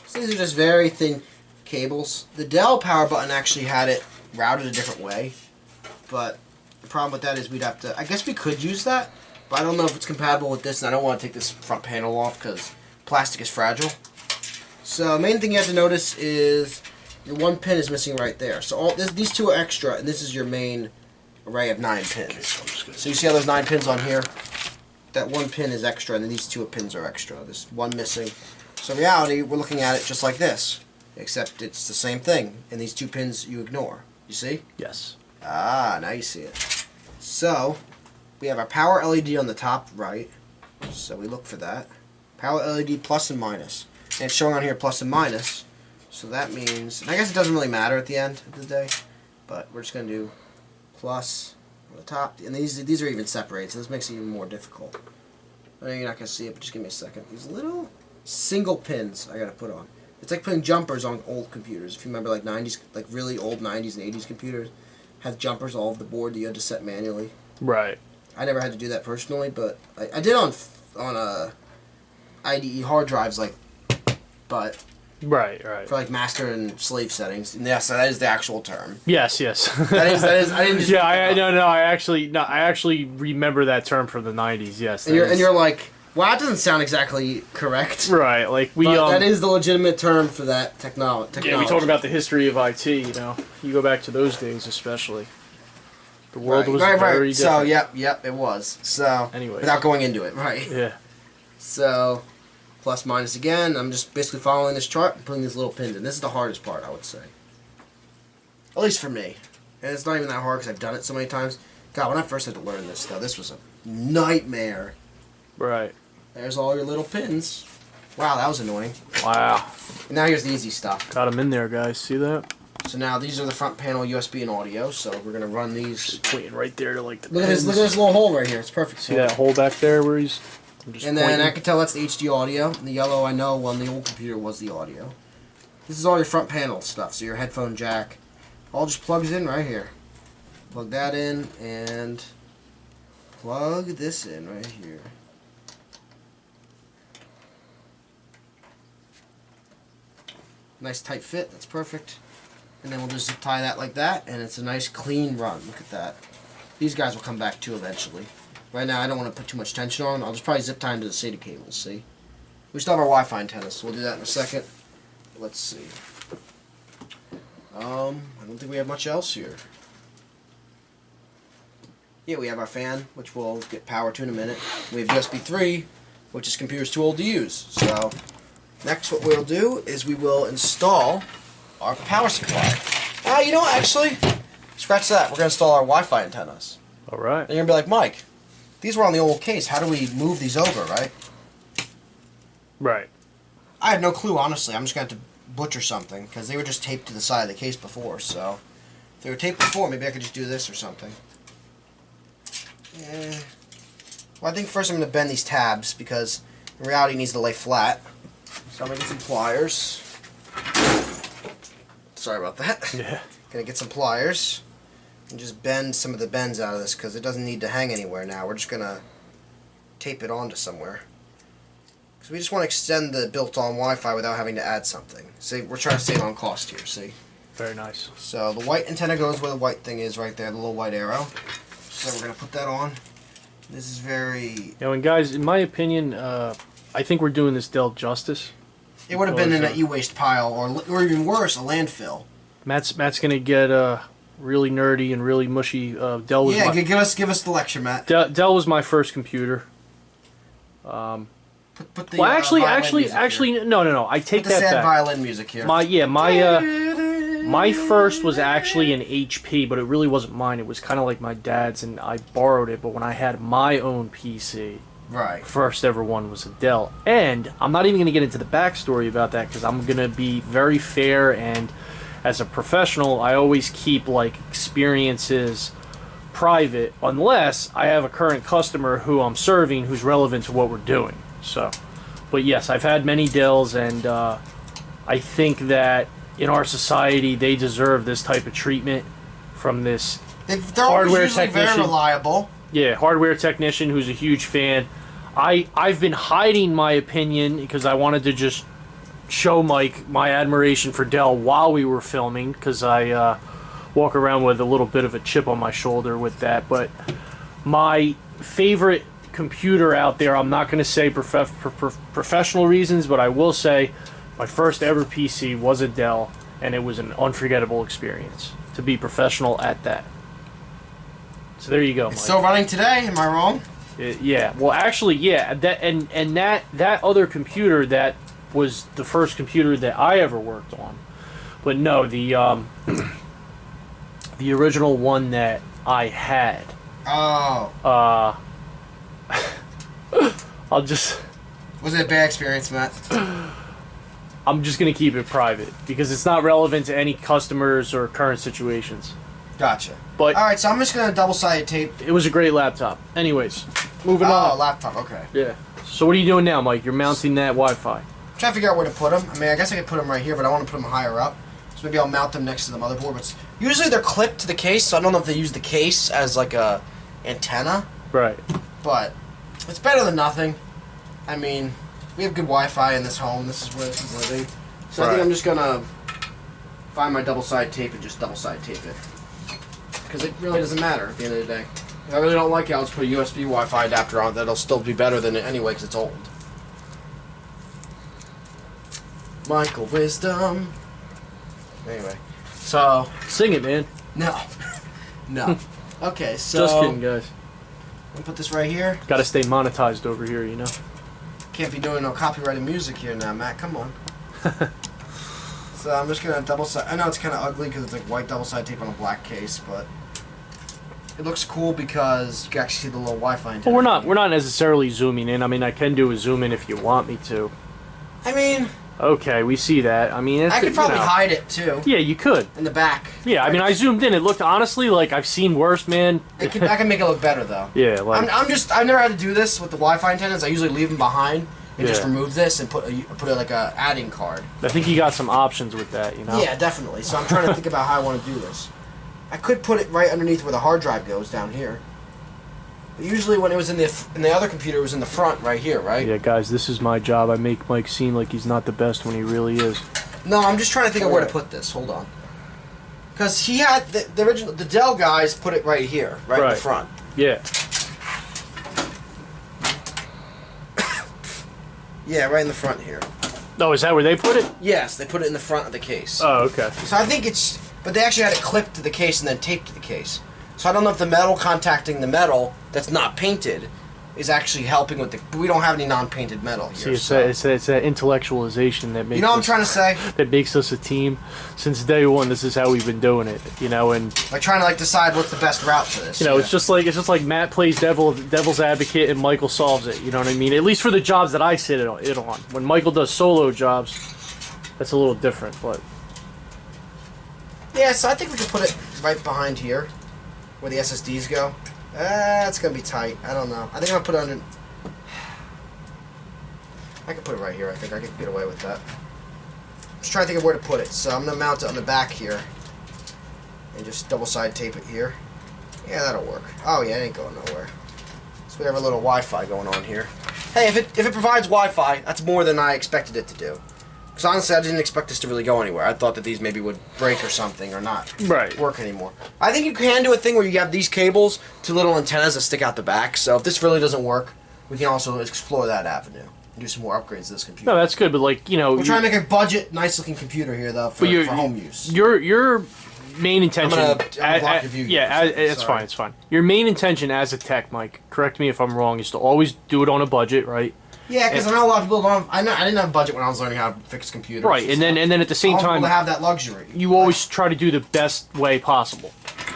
So these are just very thin cables. The Dell power button actually had it routed a different way, but the problem with that is we'd have to. I guess we could use that, but I don't know if it's compatible with this, and I don't want to take this front panel off because plastic is fragile. So main thing you have to notice is your one pin is missing right there. So these two are extra, and this is your main array of 9 pins. So you see how there's 9 pins on here? That one pin is extra, and then these 2 pins are extra. There's one missing. So in reality, we're looking at it just like this, except it's the same thing, and these 2 pins you ignore. You see? Yes. Ah, now you see it. So we have our power LED on the top right. So we look for that. Power LED plus and minus. And it's showing on here plus and minus. So that means, and I guess it doesn't really matter at the end of the day, but we're just going to do plus on the top. And these are even separated, so this makes it even more difficult. I know you're not going to see it, but just give me a second. These little single pins I got to put on. It's like putting jumpers on old computers. If you remember, like 90s, like really old 90s and 80s computers have jumpers all over the board that you had to set manually. Right. I never had to do that personally, but I did on IDE hard drives, like, but Right. for like master and slave settings. And yes, that is the actual term. Yes. That is. I didn't just. Yeah, I actually remember that term from the '90s. Yes. And you're like, wow, it doesn't sound exactly correct. Right. Like that is the legitimate term for that technology. Yeah, we talk about the history of IT. You know, you go back to those days, especially. The world was very different. So yep, it was. So anyway, without going into it, right? Yeah. So plus minus again. I'm just basically following this chart and putting these little pins in. This is the hardest part, I would say. At least for me. And it's not even that hard because I've done it so many times. God, when I first had to learn this stuff, this was a nightmare. Right. There's all your little pins. Wow, that was annoying. Wow. And now here's the easy stuff. Got them in there, guys. See that? So now these are the front panel USB and audio. So we're gonna run these. Pointing right there to like the. Look at this little hole right here. It's perfect. See that hole back there where he's. And then I can tell that's the HD audio. And the yellow I know on the old computer was the audio. This is all your front panel stuff. So your headphone jack, all just plugs in right here. Plug that in and plug this in right here. Nice tight fit. That's perfect. And then we'll just tie that like that, and it's a nice clean run. Look at that. These guys will come back too eventually. Right now I don't want to put too much tension on. I'll just probably zip tie into the SATA cables, see? We still have our Wi-Fi antennas, so we'll do that in a second. Let's see. I don't think we have much else here. Yeah, we have our fan, which we'll get power to in a minute. We have USB 3, which this computer's too old to use. So next what we'll do is we will install our power supply. You know what, actually, scratch that. We're going to install our Wi-Fi antennas. All right. And you're going to be like, Mike, these were on the old case. How do we move these over, right? Right. I had no clue, honestly. I'm just going to have to butcher something, because they were just taped to the side of the case before, so if they were taped before, maybe I could just do this or something. Well, I think first I'm going to bend these tabs, because in reality it needs to lay flat. So I'm going to get some pliers. Sorry about that. Yeah. Going to get some pliers and just bend some of the bends out of this, because it doesn't need to hang anywhere now. We're just going to tape it onto somewhere. Because we just want to extend the built-on Wi-Fi without having to add something. See, we're trying to save on cost here, see? Very nice. So the white antenna goes where the white thing is right there, the little white arrow. So we're going to put that on. This is very... You know, and guys, in my opinion, I think we're doing this Dell justice. It would have been in an e-waste pile, or even worse, a landfill. Matt's going to get really nerdy and really mushy. Dell was give us the lecture, Matt. Dell was my first computer. Put the, well, actually, here. no. I take Put the that sad back. Violin music here. My first was actually an HP, but it really wasn't mine. It was kind of like my dad's, and I borrowed it. But when I had my own PC, right, first ever one was a Dell. And I'm not even going to get into the backstory about that because I'm going to be very fair. And as a professional, I always keep like experiences private, unless I have a current customer who I'm serving who's relevant to what we're doing. So, but yes, I've had many Dells, and I think that in our society, they deserve this type of treatment from this They're hardware always usually technician. very reliable. Yeah, hardware technician who's a huge fan. I've been hiding my opinion because I wanted to just show Mike my admiration for Dell while we were filming, because I walk around with a little bit of a chip on my shoulder with that. But my favorite computer out there, I'm not going to say professional reasons, but I will say my first ever PC was a Dell, and it was an unforgettable experience to be professional at that. So there you go, Mike. It's still running today, am I wrong? Yeah, well, actually, yeah. That other computer, that was the first computer that I ever worked on. But no, the the original one that I had. Oh. I'll just. Was it a bad experience, Matt? I'm just gonna keep it private because it's not relevant to any customers or current situations. Gotcha. But all right, so I'm just gonna double-sided tape. It was a great laptop. Anyways, moving on. Oh, laptop. Okay. Yeah. So what are you doing now, Mike? You're mounting that Wi-Fi. I'm trying to figure out where to put them. I mean, I guess I could put them right here, but I want to put them higher up. So maybe I'll mount them next to the motherboard. But usually they're clipped to the case, so I don't know if they use the case as like a antenna. Right. But it's better than nothing. I mean, we have good Wi-Fi in this home. This is where this is living. So I think I'm just gonna find my double-sided tape and just double-sided tape it. Because it really doesn't matter at the end of the day. If I really don't like it, I'll just put a USB Wi-Fi adapter on. That'll still be better than it anyway because it's old. Michael Wisdom. Anyway, so Sing it, man. no, no. Okay, so Just kidding, guys. I'm gonna put this right here. Gotta stay monetized over here, you know. Can't be doing no copyrighted music here now, Matt. Come on. So I'm just gonna double-side. I know it's kind of ugly because it's like white double-side tape on a black case, but it looks cool because you can actually see the little Wi-Fi antenna. Well, we're not necessarily zooming in. I mean, I can do a zoom in if you want me to. I mean, Okay, we see that. I mean, it's, I could probably you know, hide it too Yeah, you could. in the back. Yeah, I mean, I zoomed in. It looked honestly like I've sseen worse, man. I can make it look better though. Yeah, like I've never had to do this with the Wi-Fi antennas. I usually leave them behind and just Yeah. remove this and put it like a adding card. I think you got some options with that, you know. Yeah, definitely. So I'm trying to think about how I want to do this. I could put it right underneath where the hard drive goes down here. But usually when it was in the other computer, it was in the front right here, right? Yeah, guys, this is my job. I make Mike seem like he's not the best when he really is. No, I'm just trying to think of where to put this. Hold on. Because he had the Dell guys put it right here, right in the front. Yeah. Yeah, right in the front here. Oh, is that where they put it? Yes, they put it in the front of the case. Oh, okay. So I think it's... But they actually had it clipped to the case and then taped to the case. So I don't know if the metal contacting the metal that's not painted is actually helping with the... But we don't have any non-painted metal here. See, it's that intellectualization that makes you know what I'm trying to say? That makes us a team. Since day one, this is how we've been doing it, you know, and... Like trying to like decide what's the best route for this. You know, it's just like Matt plays devil's advocate and Michael solves it, you know what I mean? At least for the jobs that I sit it on. When Michael does solo jobs, that's a little different, but... Yeah, so I think we could put it right behind here, where the SSDs go. It's gonna be tight. I don't know. I think I'm gonna put it under... I can put it right here. I think I can get away with that. I'm just trying to think of where to put it. So I'm gonna mount it on the back here, and just double-side tape it here. Yeah, that'll work. Oh yeah, it ain't going nowhere. So we have a little Wi-Fi going on here. Hey, if it provides Wi-Fi, that's more than I expected it to do. Because honestly, I didn't expect this to really go anywhere. I thought that these maybe would break or something or not work anymore. I think you can do a thing where you have these cables to little antennas that stick out the back. So if this really doesn't work, we can also explore that avenue and do some more upgrades to this computer. No, that's good, but like, you know... We're trying to make a budget, nice-looking computer here, though, for home use. Your main intention... I'm gonna block your view here, it's fine, it's fine. Your main intention as a tech, Mike, correct me if I'm wrong, is to always do it on a budget, right? Yeah, because I know a lot of people don't. I didn't have a budget when I was learning how to fix computers. Right, and then at the same time, to have that luxury. You always try to do the best way possible.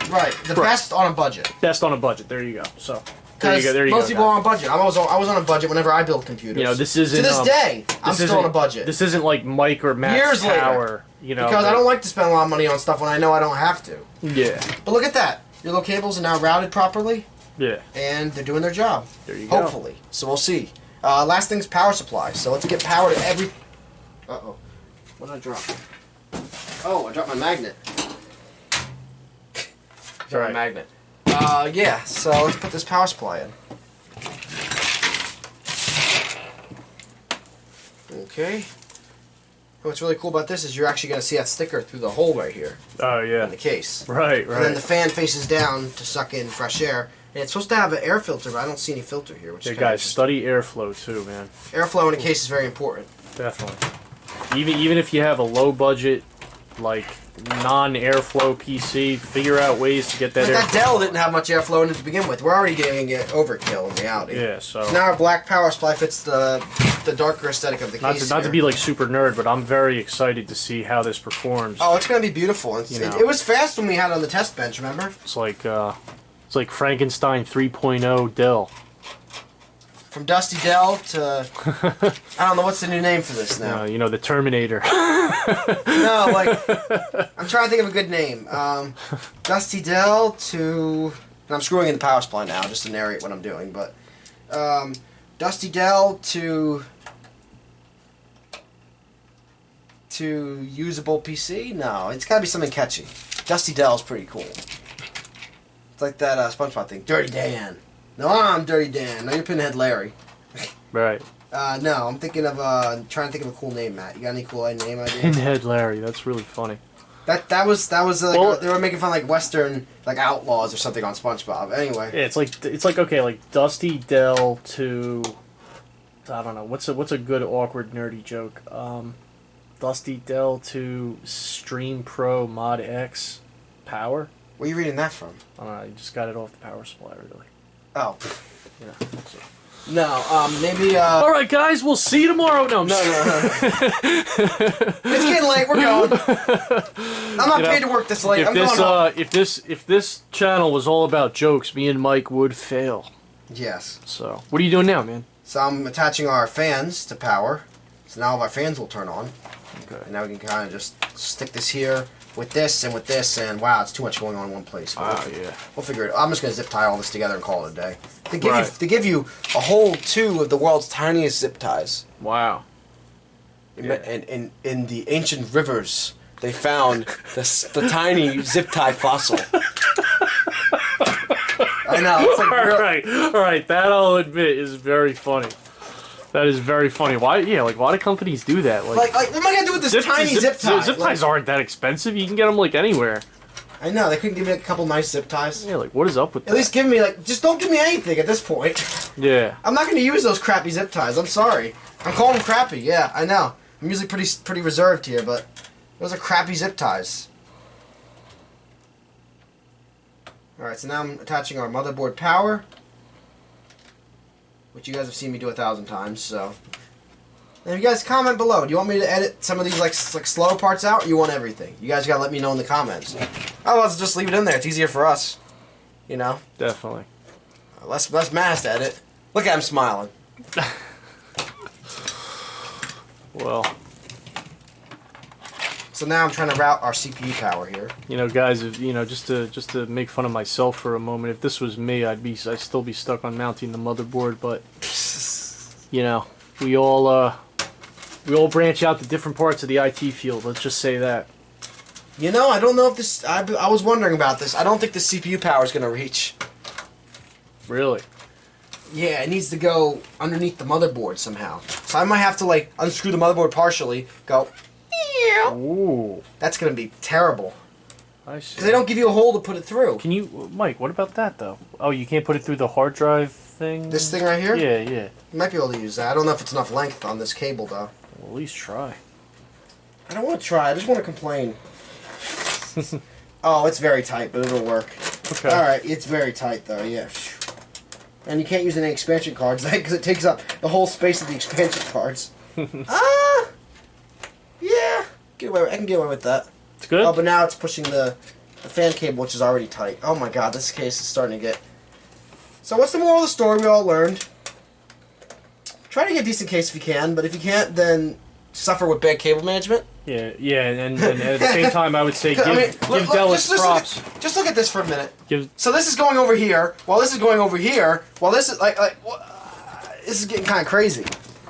Right, the best on a budget. Best on a budget. There you go. So there you go. Most people are on a budget. I was on a budget whenever I build computers. You know, this isn't to this day. I'm still on a budget. This isn't like Mike or Matt's Years power. Later, you know, because I don't like to spend a lot of money on stuff when I know I don't have to. Yeah. But look at that. Your little cables are now routed properly. Yeah. And they're doing their job. There you go. Hopefully. So we'll see. Last thing's power supply. So let's get power to every... Uh-oh. What did I drop? Oh, I dropped my magnet. Dropped my magnet. Yeah, so let's put this power supply in. Okay. What's really cool about this is you're actually going to see that sticker through the hole right here. Oh, yeah. In the case. Right. And then the fan faces down to suck in fresh air. And it's supposed to have an air filter, but I don't see any filter here. Which is guys, study airflow too, man. Airflow in a case is very important. Definitely. Even if you have a low budget, like non-airflow PC, figure out ways to get that. But that Dell didn't have much airflow in it to begin with. We're already getting it overkill in reality. Yeah. So now our black power supply fits the darker aesthetic of the case. Not to be like super nerd, but I'm very excited to see how this performs. Oh, it's gonna be beautiful. It was fast when we had it on the test bench. Remember? It's like Frankenstein 3.0 Dell. From Dusty Dell to I don't know what's the new name for this now. You know, the Terminator. No, like I'm trying to think of a good name. Dusty Dell to and I'm screwing in the power supply now just to narrate what I'm doing, but Dusty Dell to usable PC? No, it's got to be something catchy. Dusty Dell's pretty cool. It's like that SpongeBob thing. Dirty Dan. No, I'm Dirty Dan. No, you're Pinhead Larry. Right. No, I'm thinking of trying to think of a cool name, Matt. You got any cool name ideas? Pinhead Larry. That's really funny. That was like well, they were making fun of like Western like outlaws or something on SpongeBob. Anyway. Yeah, it's like okay, like Dusty Dell to I don't know what's a good awkward nerdy joke. Dusty Dell to Stream Pro Mod X Power. Where are you reading that from? I don't know. You just got it off the power supply, really. Oh. Yeah. So. No, maybe. All right, guys. We'll see you tomorrow. No. It's getting late. We're going. I'm not paid to work this late. I'm going home. If this channel was all about jokes, me and Mike would fail. Yes. So, what are you doing now, man? So I'm attaching our fans to power. So now all of our fans will turn on. Okay. And now we can kind of just stick this here with this, and wow, it's too much going on in one place. Wow, yeah. We'll figure it out. I'm just going to zip tie all this together and call it a day. Right. They give you a whole 2 of the world's tiniest zip ties. Wow. In the ancient rivers, they found the tiny zip tie fossil. I know. It's like all right. That I'll admit is very funny. That is very funny. Why? Yeah, like why do companies do that? Like what am I gonna do with this tiny zip tie? Zip ties aren't that expensive. You can get them like anywhere. I know they couldn't give me like, a couple nice zip ties. Yeah, like what is up with that? At least give me just don't give me anything at this point. Yeah. I'm not gonna use those crappy zip ties. I'm sorry. I'm calling them crappy. Yeah, I know. I'm usually pretty reserved here, but those are crappy zip ties. All right, so now I'm attaching our motherboard power, which you guys have seen me do 1,000 times, so. And you guys comment below. Do you want me to edit some of these like slow parts out, or you want everything? You guys gotta let me know in the comments. Otherwise, just leave it in there. It's easier for us. You know? Definitely. Less mass to edit. Look at him smiling. Well. So now I'm trying to route our CPU power here. You know, guys, if, you know, just to make fun of myself for a moment, if this was me, I'd still be stuck on mounting the motherboard, but you know, we all branch out to different parts of the IT field. Let's just say that. You know, I don't know if this. I was wondering about this. I don't think the CPU power is going to reach. Really? Yeah, it needs to go underneath the motherboard somehow. So I might have to like unscrew the motherboard partially. Go. Ooh. That's going to be terrible. I see. Because they don't give you a hole to put it through. Can you, Mike? What about that though? Oh, you can't put it through the hard drive thing. This thing right here? Yeah, yeah. You might be able to use that. I don't know if it's enough length on this cable though. Well, at least try. I don't want to try. I just want to complain. Oh, it's very tight, but it'll work. Okay. All right, it's very tight though. Yeah. And you can't use any expansion cards because it takes up the whole space of the expansion cards. Yeah. I can get away with that. It's good. Oh, but now it's pushing the fan cable, which is already tight. Oh my god, this case is starting to get... So what's the moral of the story we all learned? Try to get a decent case if you can, but if you can't, then suffer with bad cable management. Yeah, and at the same time, I would say give Dell its props. Just look at this for a minute. Give, so this is going over here, while this is going over here, while this is this is getting kind of crazy.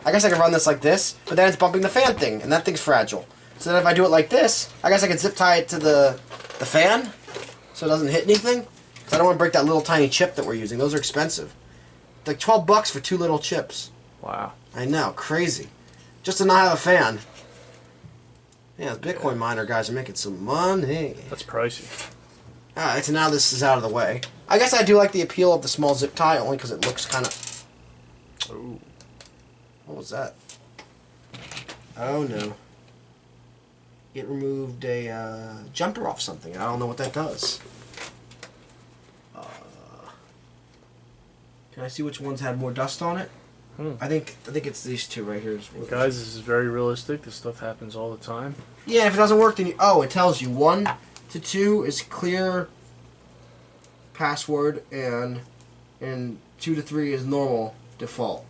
I guess I can run this like this, but then it's bumping the fan thing, and that thing's fragile. So then if I do it like this, I guess I could zip tie it to the fan so it doesn't hit anything. I don't want to break that little tiny chip that we're using. Those are expensive. It's like 12 bucks for 2 little chips. Wow. I know, crazy. Just to not have a fan. Yeah, the Bitcoin miner guys are making some money. That's pricey. Alright, so now this is out of the way. I guess I do like the appeal of the small zip tie only because it looks kind of... Ooh. What was that? Oh no. It removed a jumper off something. I don't know what that does. Can I see which ones had more dust on it? I think it's these two right here. Guys, this is very realistic. This stuff happens all the time. Yeah, if it doesn't work, then you... Oh, it tells you 1 to 2 is clear password, and 2 to 3 is normal default.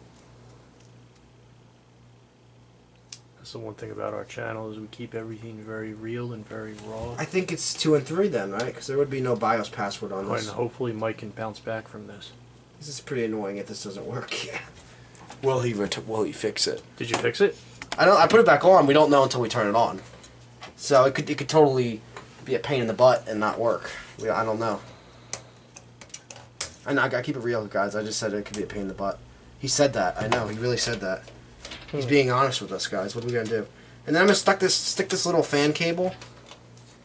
That's the one thing about our channel is we keep everything very real and very raw. I think it's 2 and 3 then, right? Because there would be no BIOS password on this. And hopefully Mike can bounce back from this. This is pretty annoying if this doesn't work. Yeah. Will he fix it? Did you fix it? I put it back on. We don't know until we turn it on. So it could totally be a pain in the butt and not work. I don't know. I know, I gotta keep it real, guys. I just said it could be a pain in the butt. He said that. I know. He really said that. He's being honest with us, guys. What are we gonna do? And then I'm gonna stick this little fan cable,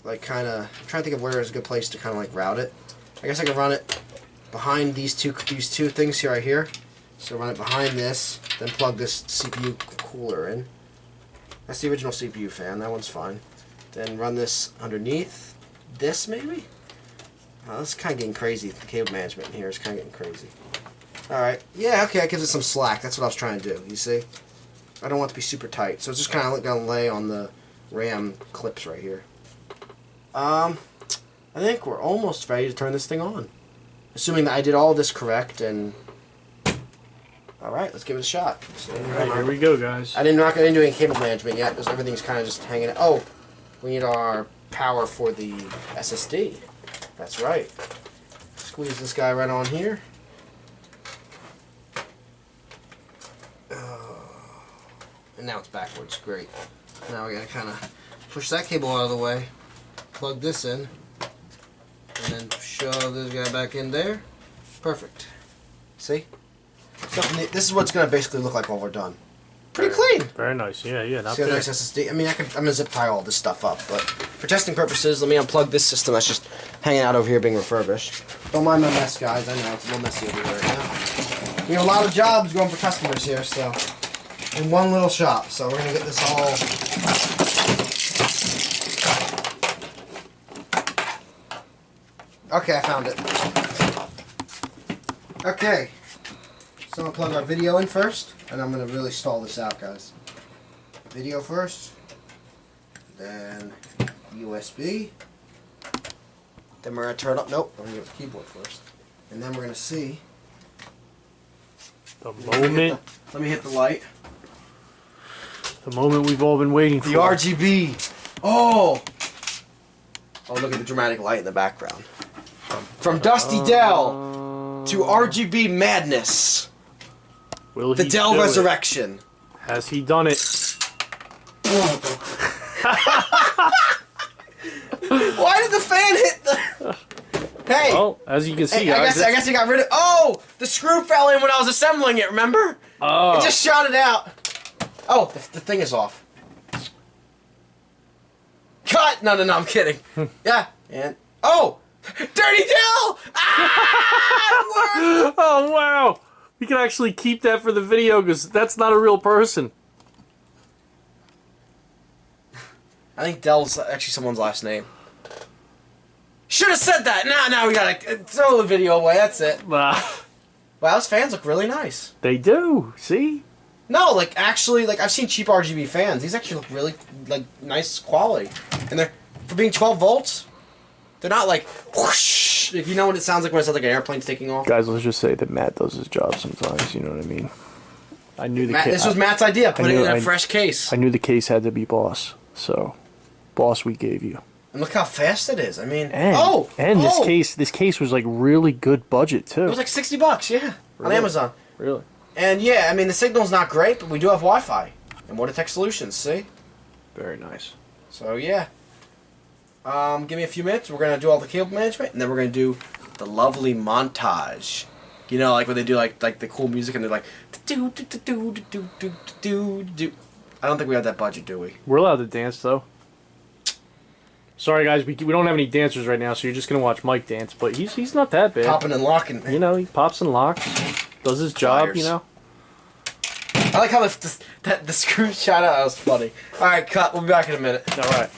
like kind of. I'm trying to think of where is a good place to kind of like route it. I guess I can run it behind these two things here, right here. So run it behind this, then plug this CPU cooler in. That's the original CPU fan. That one's fine. Then run this underneath this, maybe. Oh, this is kind of getting crazy. The cable management in here is kind of getting crazy. Alright. Yeah, okay, that gives it some slack. That's what I was trying to do, you see? I don't want it to be super tight. So it's just kind of going to lay on the RAM clips right here. I think we're almost ready to turn this thing on. Assuming that I did all this correct and... Alright, let's give it a shot. So, Alright, here we go, guys. I didn't do any cable management yet because everything's kind of just hanging out. Oh, we need our power for the SSD. That's right. Squeeze this guy right on here. And now it's backwards. Great. Now we gotta kind of push that cable out of the way, plug this in, and then shove this guy back in there. Perfect. See? This is what it's gonna basically look like when we're done. Pretty clean. Very nice. Yeah, not See a bad. nice SSD. I mean, I'm gonna zip tie all this stuff up, but for testing purposes, let me unplug this system that's just hanging out over here being refurbished. Don't mind my mess, guys. I know it's a little messy over here right now. We have a lot of jobs going for customers here, so in one little shop. So we're gonna get this all. Okay, I found it. Okay. So I'm going to plug our video in first, and I'm going to really stall this out, guys. Video first, then USB, then we're going to turn up, nope, I'm going to give it the keyboard first. And then we're going to see. The moment. Let me hit the light. The moment we've all been waiting for. The RGB. Oh! Oh, look at the dramatic light in the background. From Dusty Dell to RGB madness. Will the he Dell do Resurrection. It? Has he done it? Why did the fan hit the... Hey! Well, as you can see, hey, guys, I guess he got rid of... Oh! The screw fell in when I was assembling it, remember? Oh. It just shot it out. Oh, the thing is off. Cut! No, I'm kidding. Yeah, and... Oh! Dirty Dell! Ah! It worked! Oh, wow! We can actually keep that for the video because that's not a real person. I think Dell's actually someone's last name. Should have said that! Now we gotta throw the video away, that's it. Wow, those fans look really nice. They do, see? No, like, actually, like, I've seen cheap RGB fans. These actually look really, like, nice quality. And they're, for being 12 volts, they're not like, whoosh! If you know what it sounds like when it sounds like an airplane's taking off. Guys, let's just say that Matt does his job sometimes, you know what I mean? I knew the case. This was Matt's idea, put it in a fresh case. I knew the case had to be Boss, so, Boss we gave you. And look how fast it is, I mean, this case was like really good budget too. It was like $60, yeah, really? On Amazon. Really? And yeah, I mean, the signal's not great, but we do have Wi-Fi. ImmortaTech Solutions, see? Very nice. So yeah. Give me a few minutes. We're gonna do all the cable management, and then we're gonna do the lovely montage. You know, like when they do like the cool music, and they're like do do do do do do do do. I don't think we have that budget, do we? We're allowed to dance though. Sorry guys, we don't have any dancers right now, so you're just gonna watch Mike dance. But he's not that bad. Popping and locking. You know, he pops and locks, does his job. Fires. You know. I like how the screw shot out. That was funny. All right, cut. We'll be back in a minute. All right.